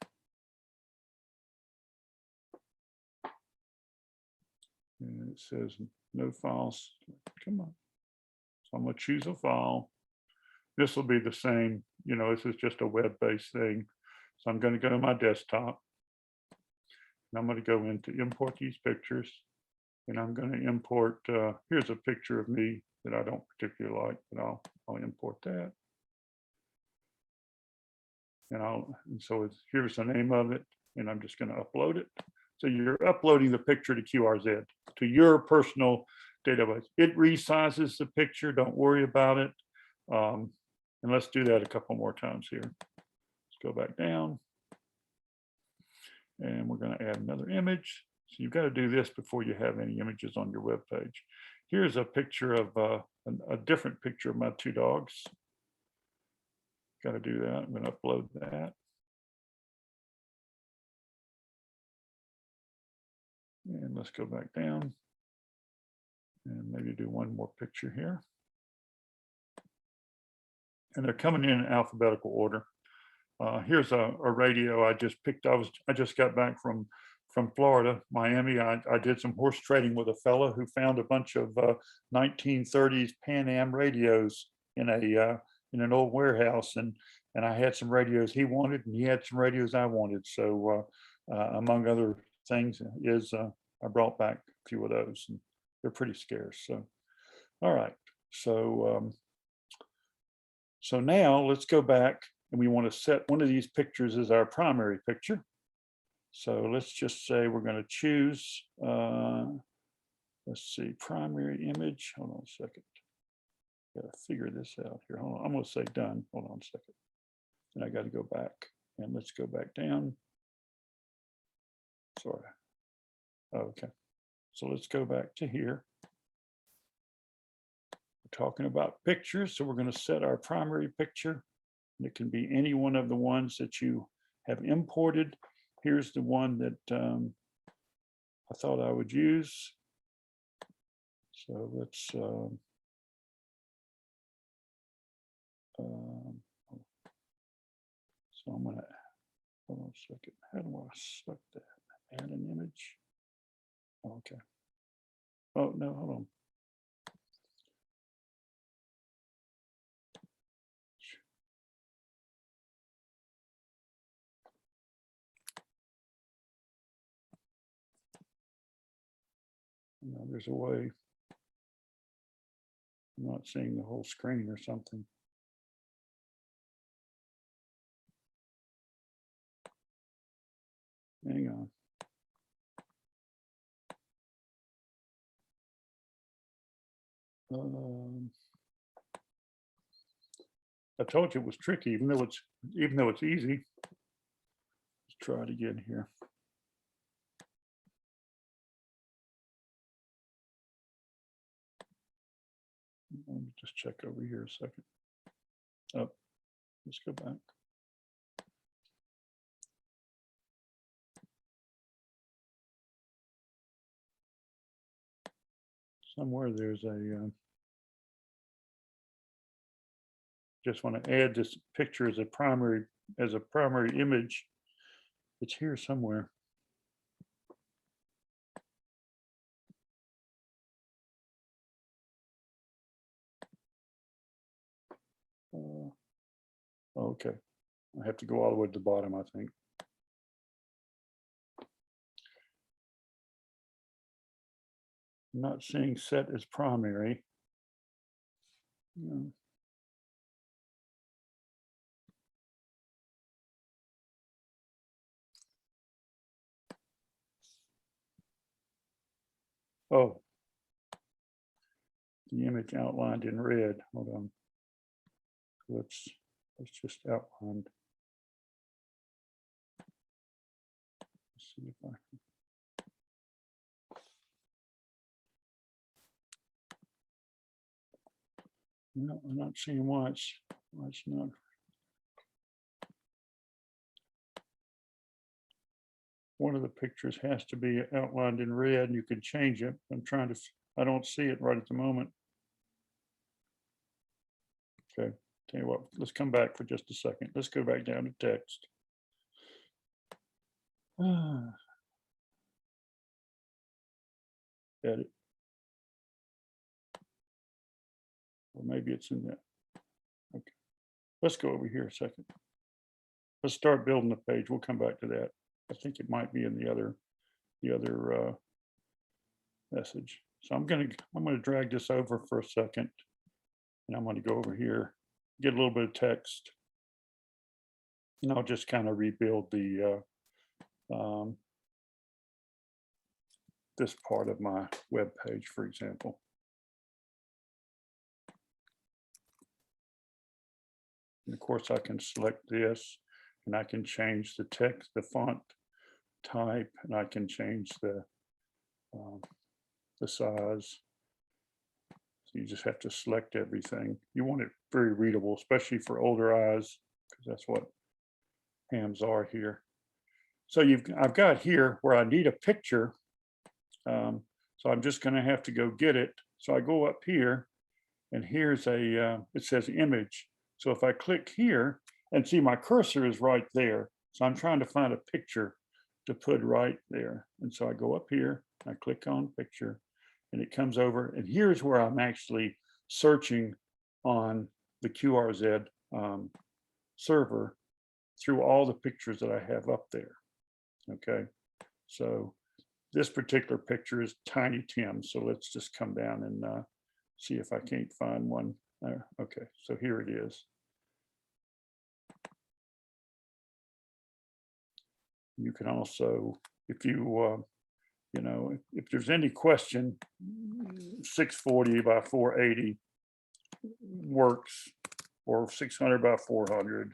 And it says no files. Come on. So I'm going to choose a file. This will be the same, this is just a web-based thing. So I'm going to go to my desktop. And I'm going to go into import these pictures. And I'm going to import, here's a picture of me that I don't particularly like, but I'll import that. And so here's the name of it, and I'm just going to upload it. So you're uploading the picture to QRZ, to your personal database. It resizes the picture, don't worry about it. And let's do that a couple more times here. Let's go back down. And we're going to add another image. So you've got to do this before you have any images on your web page. Here's a picture of a different picture of my two dogs. Got to do that. I'm going to upload that. And let's go back down and maybe do one more picture here. And they're coming in alphabetical order. Here's a radio I just picked. I just got back from Florida, Miami. I did some horse trading with a fellow who found a bunch of 1930s Pan Am radios in an old warehouse, and I had some radios he wanted, and he had some radios I wanted. So among other things, I brought back a few of those, and they're pretty scarce. So, all right. So so now let's go back, and we want to set one of these pictures as our primary picture. So let's just say we're going to choose, let's see, primary image. Hold on a second. Got to figure this out here. Hold on. I'm going to say done. Hold on a second. And I got to go back, and let's go back down. Sorry. Okay. So let's go back to here. We're talking about pictures. So we're going to set our primary picture. And it can be any one of the ones that you have imported. Here's the one that I thought I would use. So let's so I'm gonna, hold on a second. How do I select that? Add an image. Okay. Oh no, hold on. No, there's a way. I'm not seeing the whole screen or something. Hang on. I told you it was tricky, even though it's easy. Let's try it again here. Let me just check over here a second. Oh, let's go back. Somewhere there's a, just want to add this picture as a primary image. It's here somewhere. Okay, I have to go all the way to the bottom, I think. I'm not seeing set as primary. No. Oh, the image outlined in red. Hold on. Let's just outline. Let's see if I can. No, I'm not seeing why it's not. One of the pictures has to be outlined in red and you can change it. I don't see it right at the moment. Okay, tell you what, let's come back for just a second. Let's go back down to text. Edit. Or maybe it's in that. Okay, let's go over here a second. Let's start building the page. We'll come back to that. I think it might be in the other message. So I'm gonna drag this over for a second, and I'm gonna go over here, get a little bit of text, and I'll just kind of rebuild the this part of my web page, for example. And of course, I can select this, and I can change the text, the font type, and I can change the size. So you just have to select everything. You want it very readable, especially for older eyes, because that's what hams are here. So I've got here where I need a picture. So I'm just going to have to go get it. So I go up here, and here's it says image. So if I click here, and see my cursor is right there. So I'm trying to find a picture to put right there. And so I go up here, I click on picture, and it comes over. And here's where I'm actually searching on the QRZ server through all the pictures that I have up there. Okay, so this particular picture is Tiny Tim. So let's just come down and see if I can't find one. Okay, so here it is. You can also, if you, if there's any question, 640 by 480 works, or 600 by 400.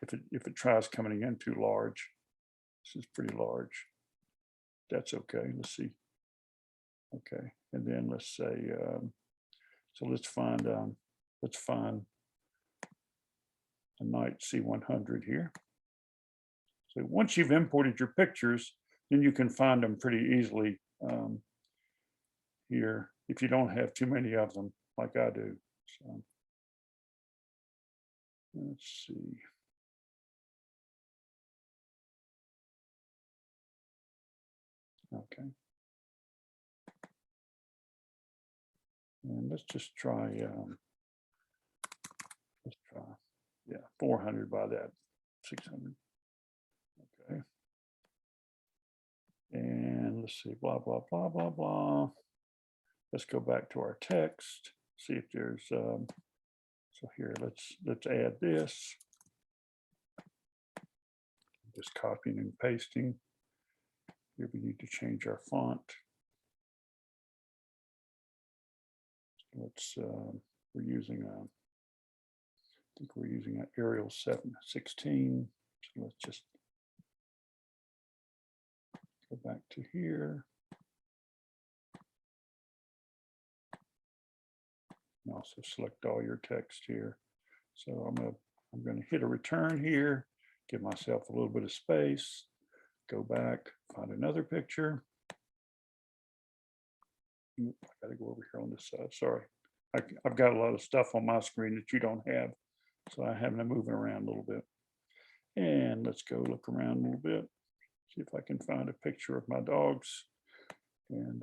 If it tries coming in too large, this is pretty large. That's okay. Let's see. Okay, and then let's say, so let's find a Night C100 here. So once you've imported your pictures, then you can find them pretty easily here if you don't have too many of them like I do. So let's see. Okay. And let's just try, yeah, 400 by that, 600. Okay. And let's see, blah, blah, blah, blah, blah. Let's go back to our text, see if there's, so here, let's add this. Just copying and pasting. Here we need to change our font. Let's, we're using I think we're using an Arial 716. So let's just go back to here. And also select all your text here. So I'm gonna hit a return here, give myself a little bit of space, go back, find another picture. I gotta go over here on this side, sorry. I've got a lot of stuff on my screen that you don't have, so I have to move it around a little bit. And let's go look around a little bit, see if I can find a picture of my dogs. And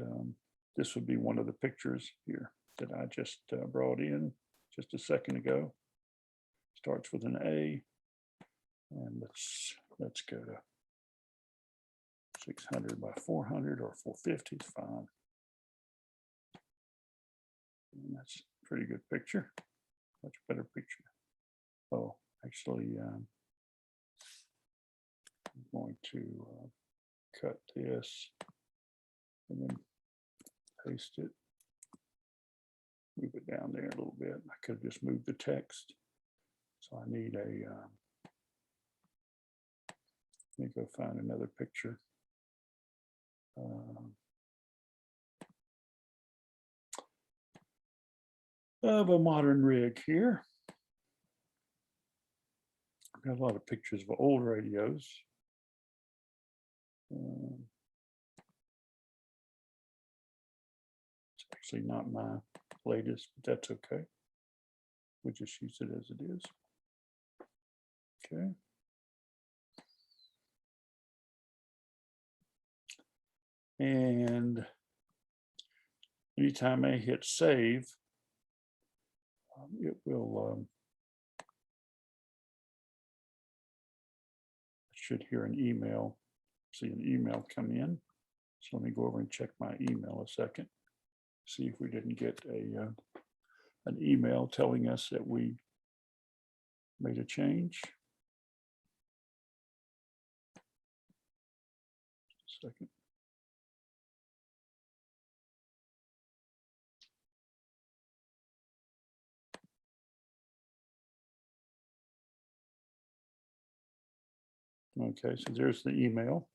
this would be one of the pictures here that I just brought in just a second ago. Starts with an A. And let's go to 600 by 400 or 450 is fine. And that's a pretty good picture, much better picture. Oh, actually, I'm going to cut this and then paste it, move it down there a little bit. I could have just moved the text. So I need a, let me go find another picture. of a modern rig here. Got a lot of pictures of old radios. It's actually not my latest, but that's okay. We'll just use it as it is. Okay. And anytime I hit save, it will, I should hear an email, see an email come in. So let me go over and check my email a second. See if we didn't get an email telling us that we made a change. Second. Okay, so there's the email.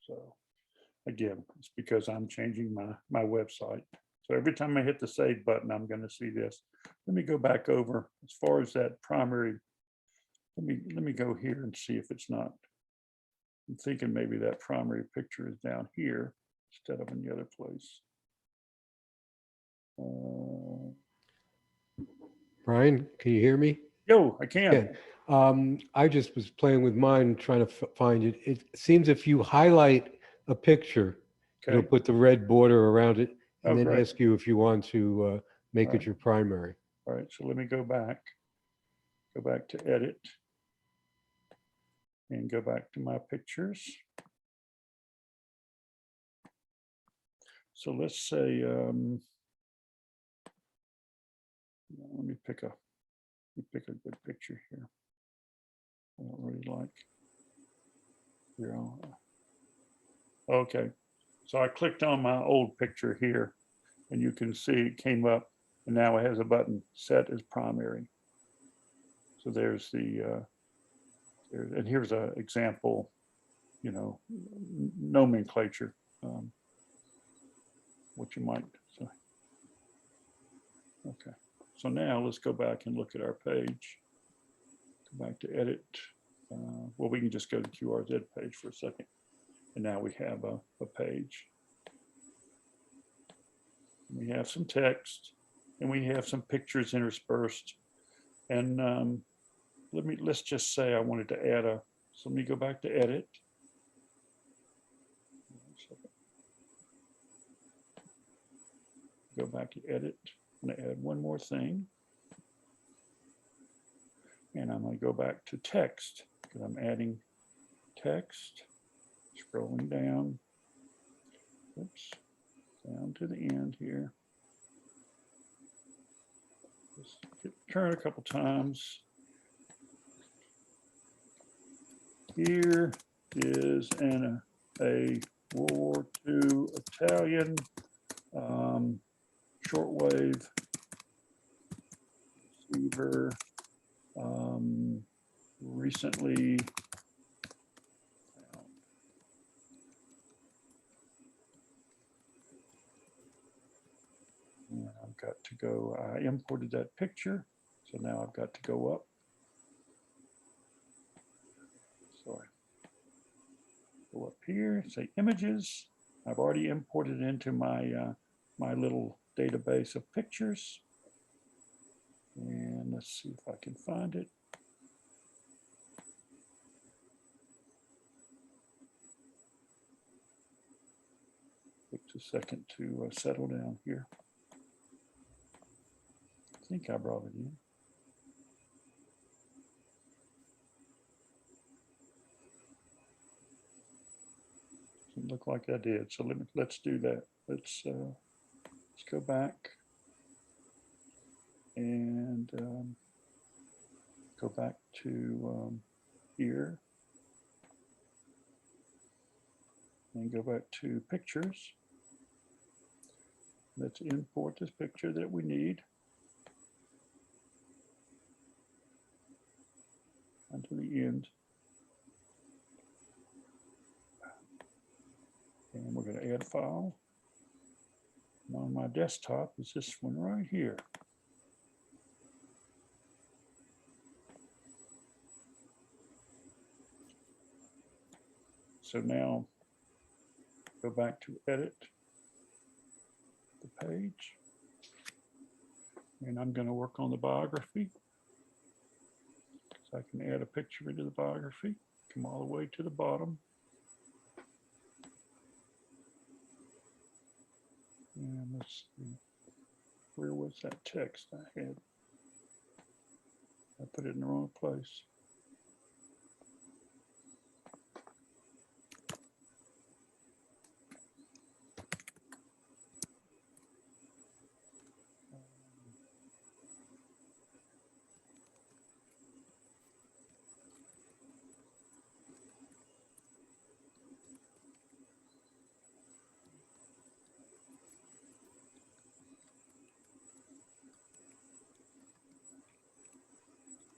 So again, it's because I'm changing my website. So every time I hit the save button, I'm going to see this. Let me go back over as far as that primary. Let me go here and see if it's not. I'm thinking maybe that primary picture is down here instead of in the other place. Brian, can you hear me? Yo, I can. I just was playing with mine, trying to find it. It seems if you highlight a picture, it'll Okay. put the red border around it and Oh, then great. ask you if you want to make All it right. your primary. All right, so let me go back to edit and go back to my pictures. So let's say, let me pick a good picture here. I don't really like, here. Okay, so I clicked on my old picture here and you can see it came up and now it has a button set as primary. So there's the, and here's an example, you know, nomenclature, what you might say. Okay, so now let's go back and look at our page. Go back to edit. Well, we can just go to QRZ page for a second. And now we have a page. We have some text and we have some pictures interspersed. And let's just say I wanted to add so let me go back to edit. Go back to edit. I'm going to add one more thing. And I'm going to go back to text because I'm adding text, scrolling down. Oops, down to the end here. Just hit turn a couple times. Here is a World War II Italian shortwave receiver. Recently and I've got to go, I imported that picture, so now I've got to go up. Sorry. Go up here, say images. I've already imported into my my little database of pictures. And let's see if I can find it. Takes a second to settle down here. I think I brought it in. Doesn't look like I did. So let's do that. Let's go back and go back to here and go back to pictures. Let's import this picture that we need until the end. And we're going to add file. on my desktop is this one right here. So now go back to edit the page. And I'm going to work on the biography. So I can add a picture into the biography, come all the way to the bottom. And let's see, where was that text I had? I put it in the wrong place.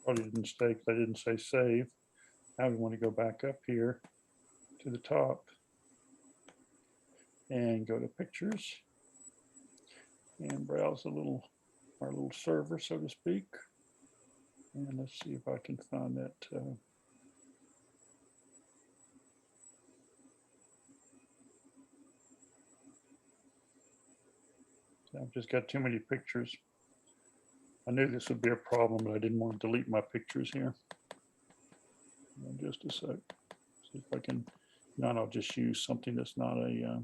Probably didn't mistake, I didn't say save. Now we want to go back up here to the top and go to pictures and browse our little server, so to speak. And let's see if I can find that. I've just got too many pictures. I knew this would be a problem, but I didn't want to delete my pictures here. Just a sec. See if I can. Not, I'll just use something that's not a.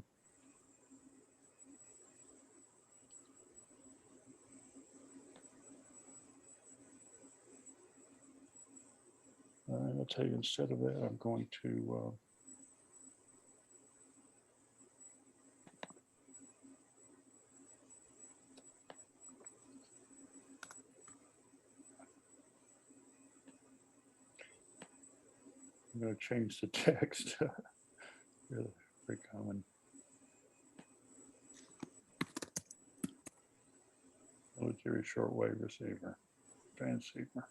I'll tell you, instead of that, I'm going to. I'm going to change the text. Really very common. Military shortwave receiver, transceiver.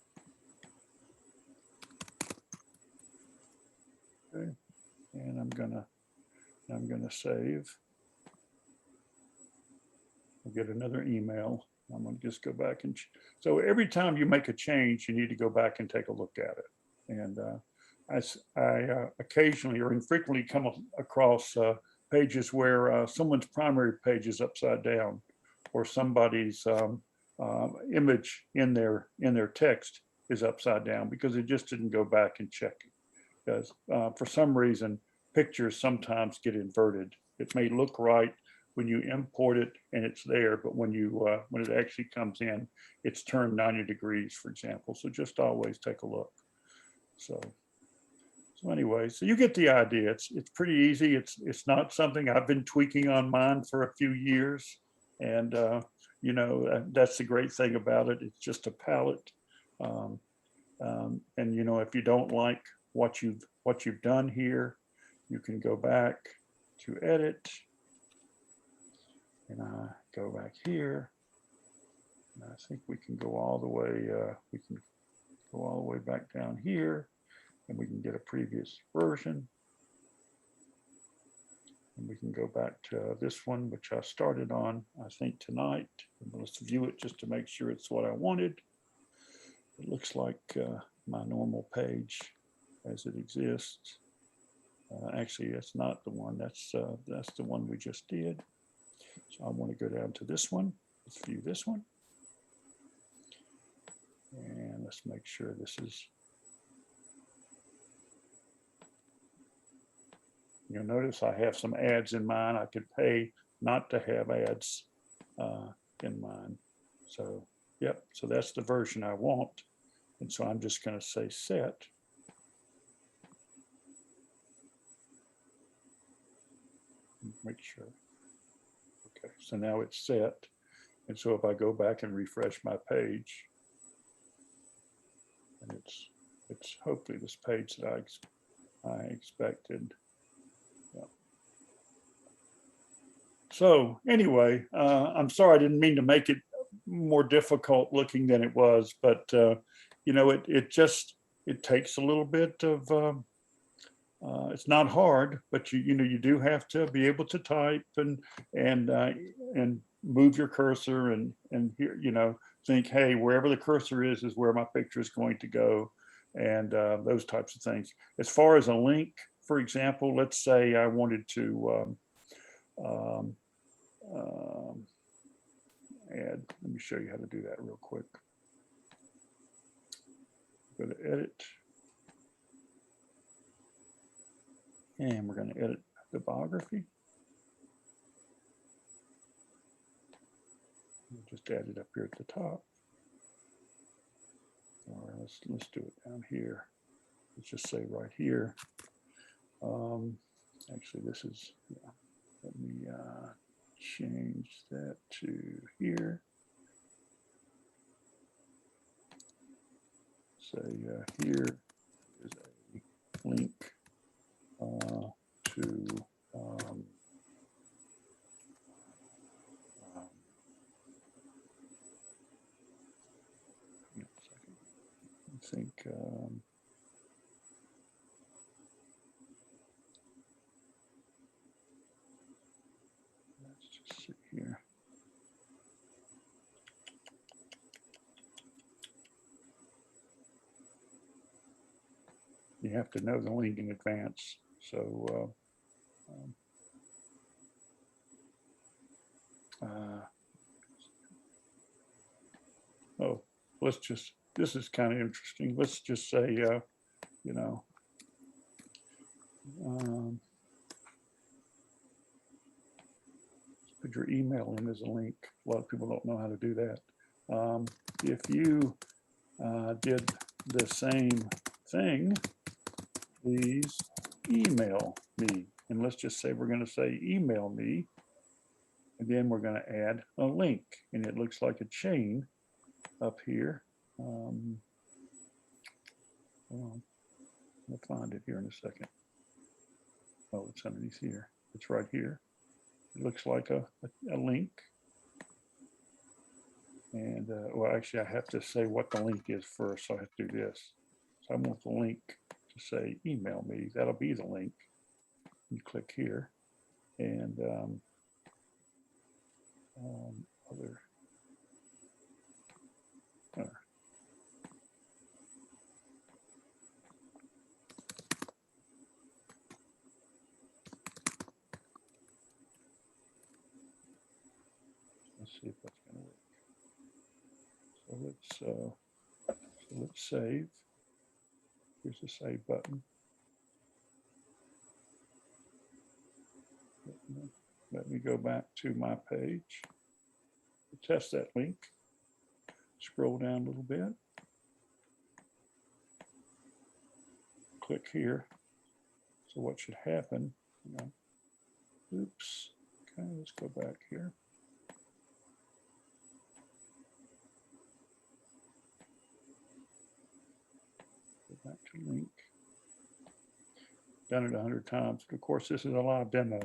Okay, and I'm gonna save. I'll get another email. I'm gonna just go back and so every time you make a change, you need to go back and take a look at it. And I occasionally or infrequently come across pages where someone's primary page is upside down, or somebody's image in their text is upside down because it just didn't go back and check it. Because for some reason, pictures sometimes get inverted. It may look right when you import it and it's there, but when it actually comes in, it's turned 90 degrees, for example. So just always take a look. So anyway, so you get the idea. It's pretty easy. It's not something I've been tweaking on mine for a few years, and you know, that's the great thing about it. It's just a palette, and you know, if you don't like what you've done here, you can go back to edit, and go back here. And I think we can go all the way. We can go all the way back down here. And we can get a previous version. And we can go back to this one, which I started on, I think, tonight. And let's view it just to make sure it's what I wanted. It looks like my normal page as it exists. Actually, it's not the one. That's the one we just did. So I want to go down to this one. Let's view this one. And let's make sure this is. You'll notice I have some ads in mine. I could pay not to have ads in mine. So, yep, so that's the version I want. And so I'm just going to say set. Make sure. Okay, so now it's set. And so if I go back and refresh my page, and it's hopefully this page that I expected. So anyway, I'm sorry, I didn't mean to make it more difficult looking than it was, but you know, it takes a little bit of, it's not hard, but you know, you do have to be able to type and move your cursor and here, think, hey, wherever the cursor is where my picture is going to go, and those types of things. As far as a link, for example, let's say I wanted to add, let me show you how to do that real quick. Go to edit, and we're going to edit the biography. We'll just add it up here at the top. All right, let's do it down here. Let's just say right here. Actually, this is, yeah. Let me change that to here. Say here is a link to I think let's just see here. You have to know the link in advance. So oh, let's just, this is kind of interesting. Let's just say, put your email in as a link. A lot of people don't know how to do that. If you did the same thing, please email me. And let's just say we're going to say email me. And then we're going to add a link. And it looks like a chain up here. We'll find it here in a second. Oh, it's underneath here. It's right here. It looks like a link. And well, actually, I have to say what the link is first. So I have to do this. So I want the link to say email me. That'll be the link. You click here, and other. Let's see if that's going to work. So let's save. Here's the save button. Let me go back to my page. Test that link. Scroll down a little bit. Click here. So what should happen? Oops. Okay, let's go back here. Go back to link. Done it 100 times. Of course, this is a live demo,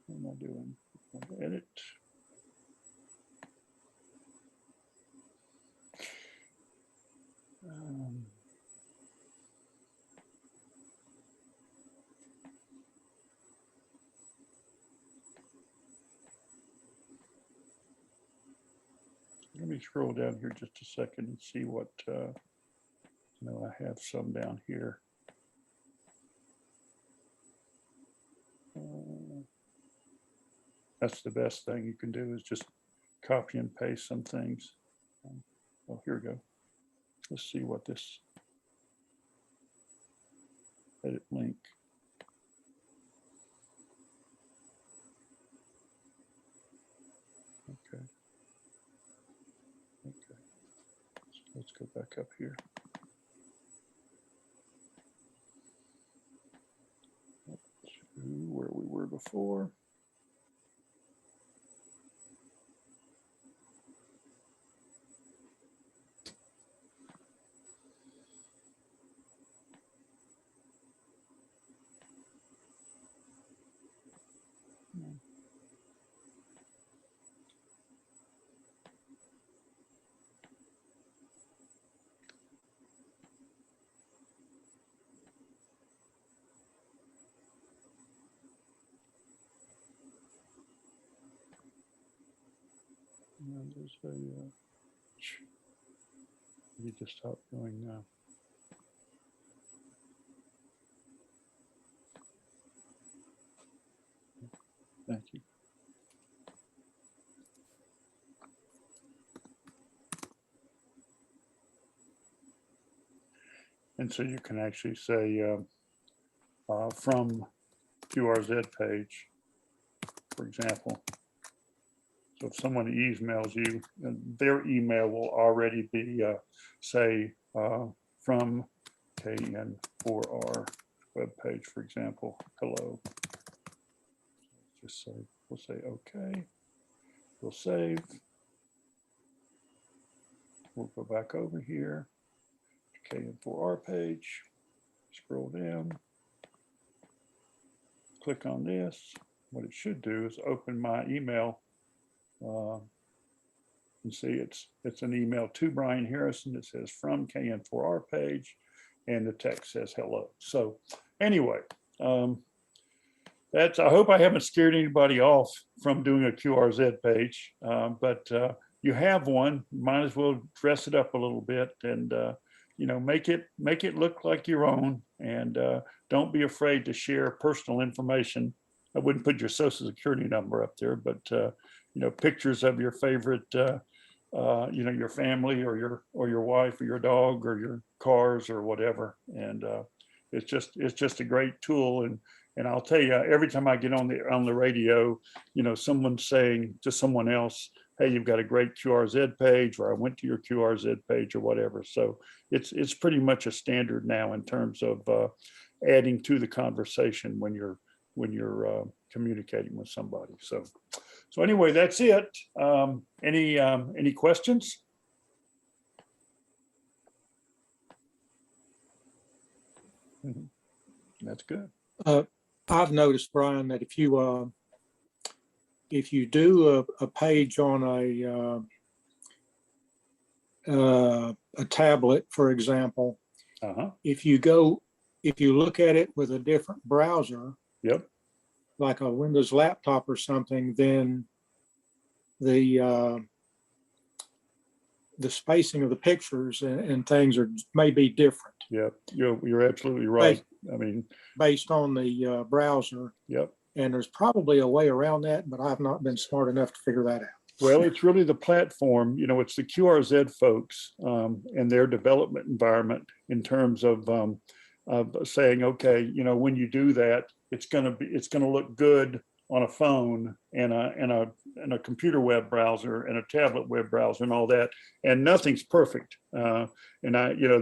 What am I doing? Edit. Let me scroll down here just a second and see what, I have some down here. That's the best thing you can do is just copy and paste some things. Well, here we go. Let's see what this edit link. Okay. Okay. So let's go back up here. Up to where we were before. And there's a, you just stop doing now. Thank you. And so you can actually say from QRZ page, for example. So if someone emails you, their email will already be, say, from KN4R webpage, for example, hello. Just say, we'll say, okay, we'll save. We'll go back over here, KN4R page, scroll down, click on this. What it should do is open my email and see it's an email to Brian Harrison. It says from KN4R page, and the text says hello. So anyway, I hope I haven't scared anybody off from doing a QRZ page, but you have one. Might as well dress it up a little bit and make it look like your own, and don't be afraid to share personal information. I wouldn't put your social security number up there, but pictures of your favorite, your family or your wife or your dog or your cars or whatever. And it's just a great tool. And I'll tell you, every time I get on the radio, someone's saying to someone else, hey, you've got a great QRZ page, or I went to your QRZ page or whatever. So it's pretty much a standard now in terms of adding to the conversation when you're communicating with somebody. So anyway, that's it. Any questions? That's good. I've noticed, Brian, that if you do a page on a tablet, for example, if you look at it with a different browser, yep, like a Windows laptop or something, then the spacing of the pictures and things may be different. Yep, you're absolutely right. I mean, based on the browser. Yep. And there's probably a way around that, but I've not been smart enough to figure that out. Well, it's really the platform, it's the QRZ folks and their development environment in terms of saying, okay, when you do that, it's going to look good on a phone and a computer web browser and a tablet web browser and all that, and nothing's perfect. And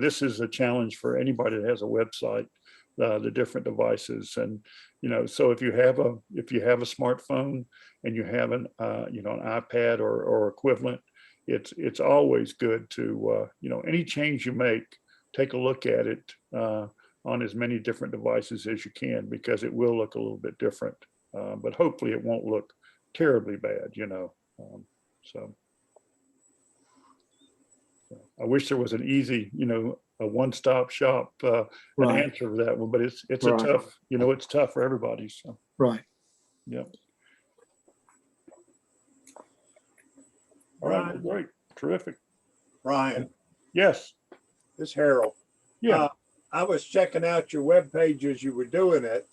this is a challenge for anybody that has a website, the different devices. And so if you have a smartphone and you have an iPad or equivalent, it's always good to any change you make, take a look at it on as many different devices as you can, because it will look a little bit different. But hopefully it won't look terribly bad, so I wish there was an easy, a one-stop shop an answer for that one, but it's a tough, it's tough for everybody. So right. Yep. All right, well, great, terrific. Ryan, yes, this is Harold. Yeah, I was checking out your web page as you were doing it.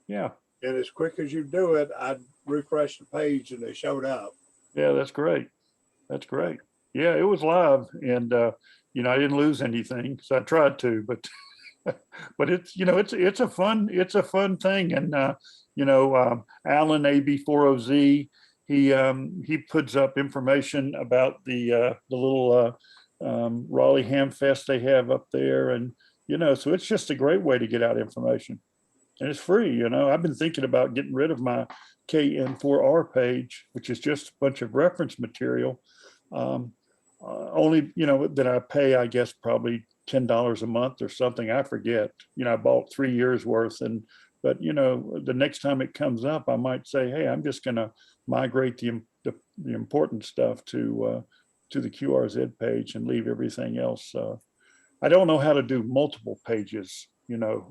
Yeah. And as quick as you do it, I'd refresh the page and they showed up. Yeah, that's great. That's great. Yeah, it was live, and I didn't lose anything, so I tried to, but but it's a fun thing, and Alan AB40Z, he puts up information about the little Raleigh Ham Fest they have up there, and so it's just a great way to get out information. And it's free, I've been thinking about getting rid of my KN4R page, which is just a bunch of reference material. Only, that I pay, I guess, probably $10 a month or something. I forget. I bought 3 years worth, but the next time it comes up, I might say, hey, I'm just going to migrate the important stuff to the QRZ page and leave everything else. I don't know how to do multiple pages.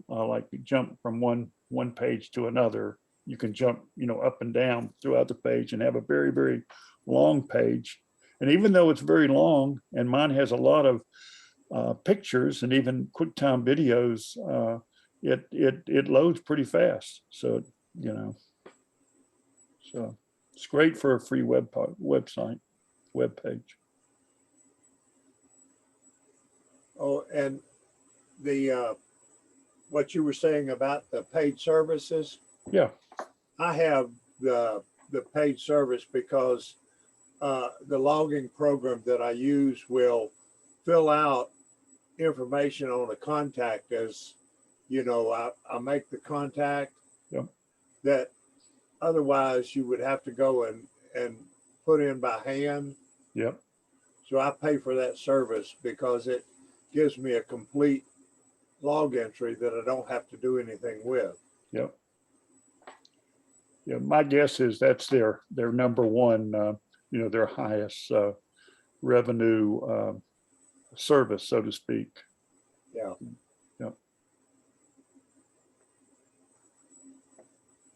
Like jump from one page to another. You can jump, up and down throughout the page and have a very, very long page. And even though it's very long, and mine has a lot of pictures and even QuickTime videos, it loads pretty fast. So, you know, so it's great for a free website, web page. Oh, and the what you were saying about the paid services, Yeah, I have the paid service because the logging program that I use will fill out information on a contact as, you know, I make the contact. Yep. That otherwise you would have to go and put in by hand. yep, So I pay for that service because it gives me a complete log entry that I don't have to do anything with. yep. Yeah, my guess is that's their number one, you know, their highest revenue service, so to speak. Yeah. Yep.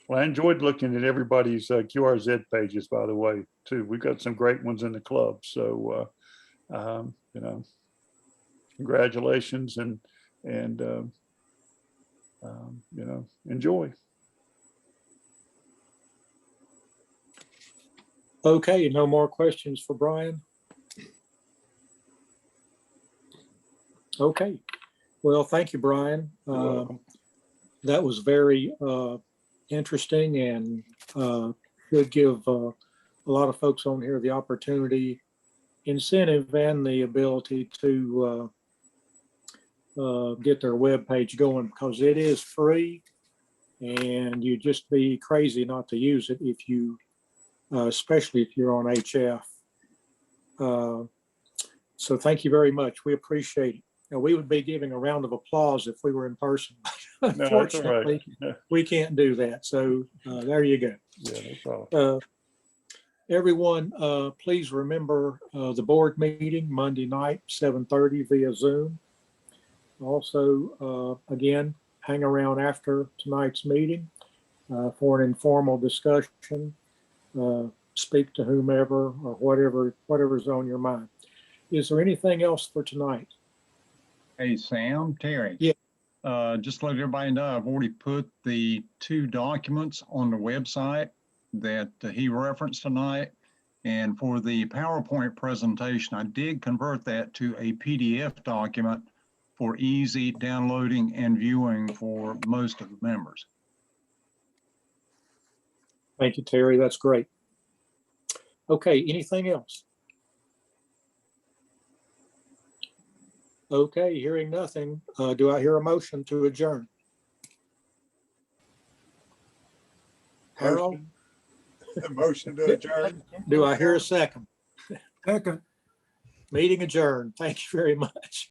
Well, I enjoyed looking at everybody's QRZ pages, by the way, too. We've got some great ones in the club. So, you know, congratulations and you know, enjoy. Okay, no more questions for Brian? Okay, well, thank you, Brian. You're welcome. That was very interesting and should give a lot of folks on here the opportunity, incentive, and the ability to get their web page going, because it is free and you'd just be crazy not to use it if you, especially if you're on HF. So thank you very much. We appreciate it. Now, we would be giving a round of applause if we were in person. No, that's all right. Unfortunately, Yeah, we can't do that. So there you go. no problem. Everyone, please remember the board meeting Monday night, 7:30 via Zoom. Also, again, hang around after tonight's meeting for an informal discussion. Speak to whomever or whatever's on your mind. Is there anything else for tonight? Hey, Sam, Terry. Yeah. Just to let everybody know, I've already put the 2 documents on the website that he referenced tonight. And for the PowerPoint presentation, I did convert that to a PDF document for easy downloading and viewing for most of the members. Thank you, Terry. That's great. Okay, anything else? Okay, hearing nothing, do I hear a motion to adjourn? Harold, Motion to adjourn. do I hear a second? Second. Meeting adjourned. Thank you very much.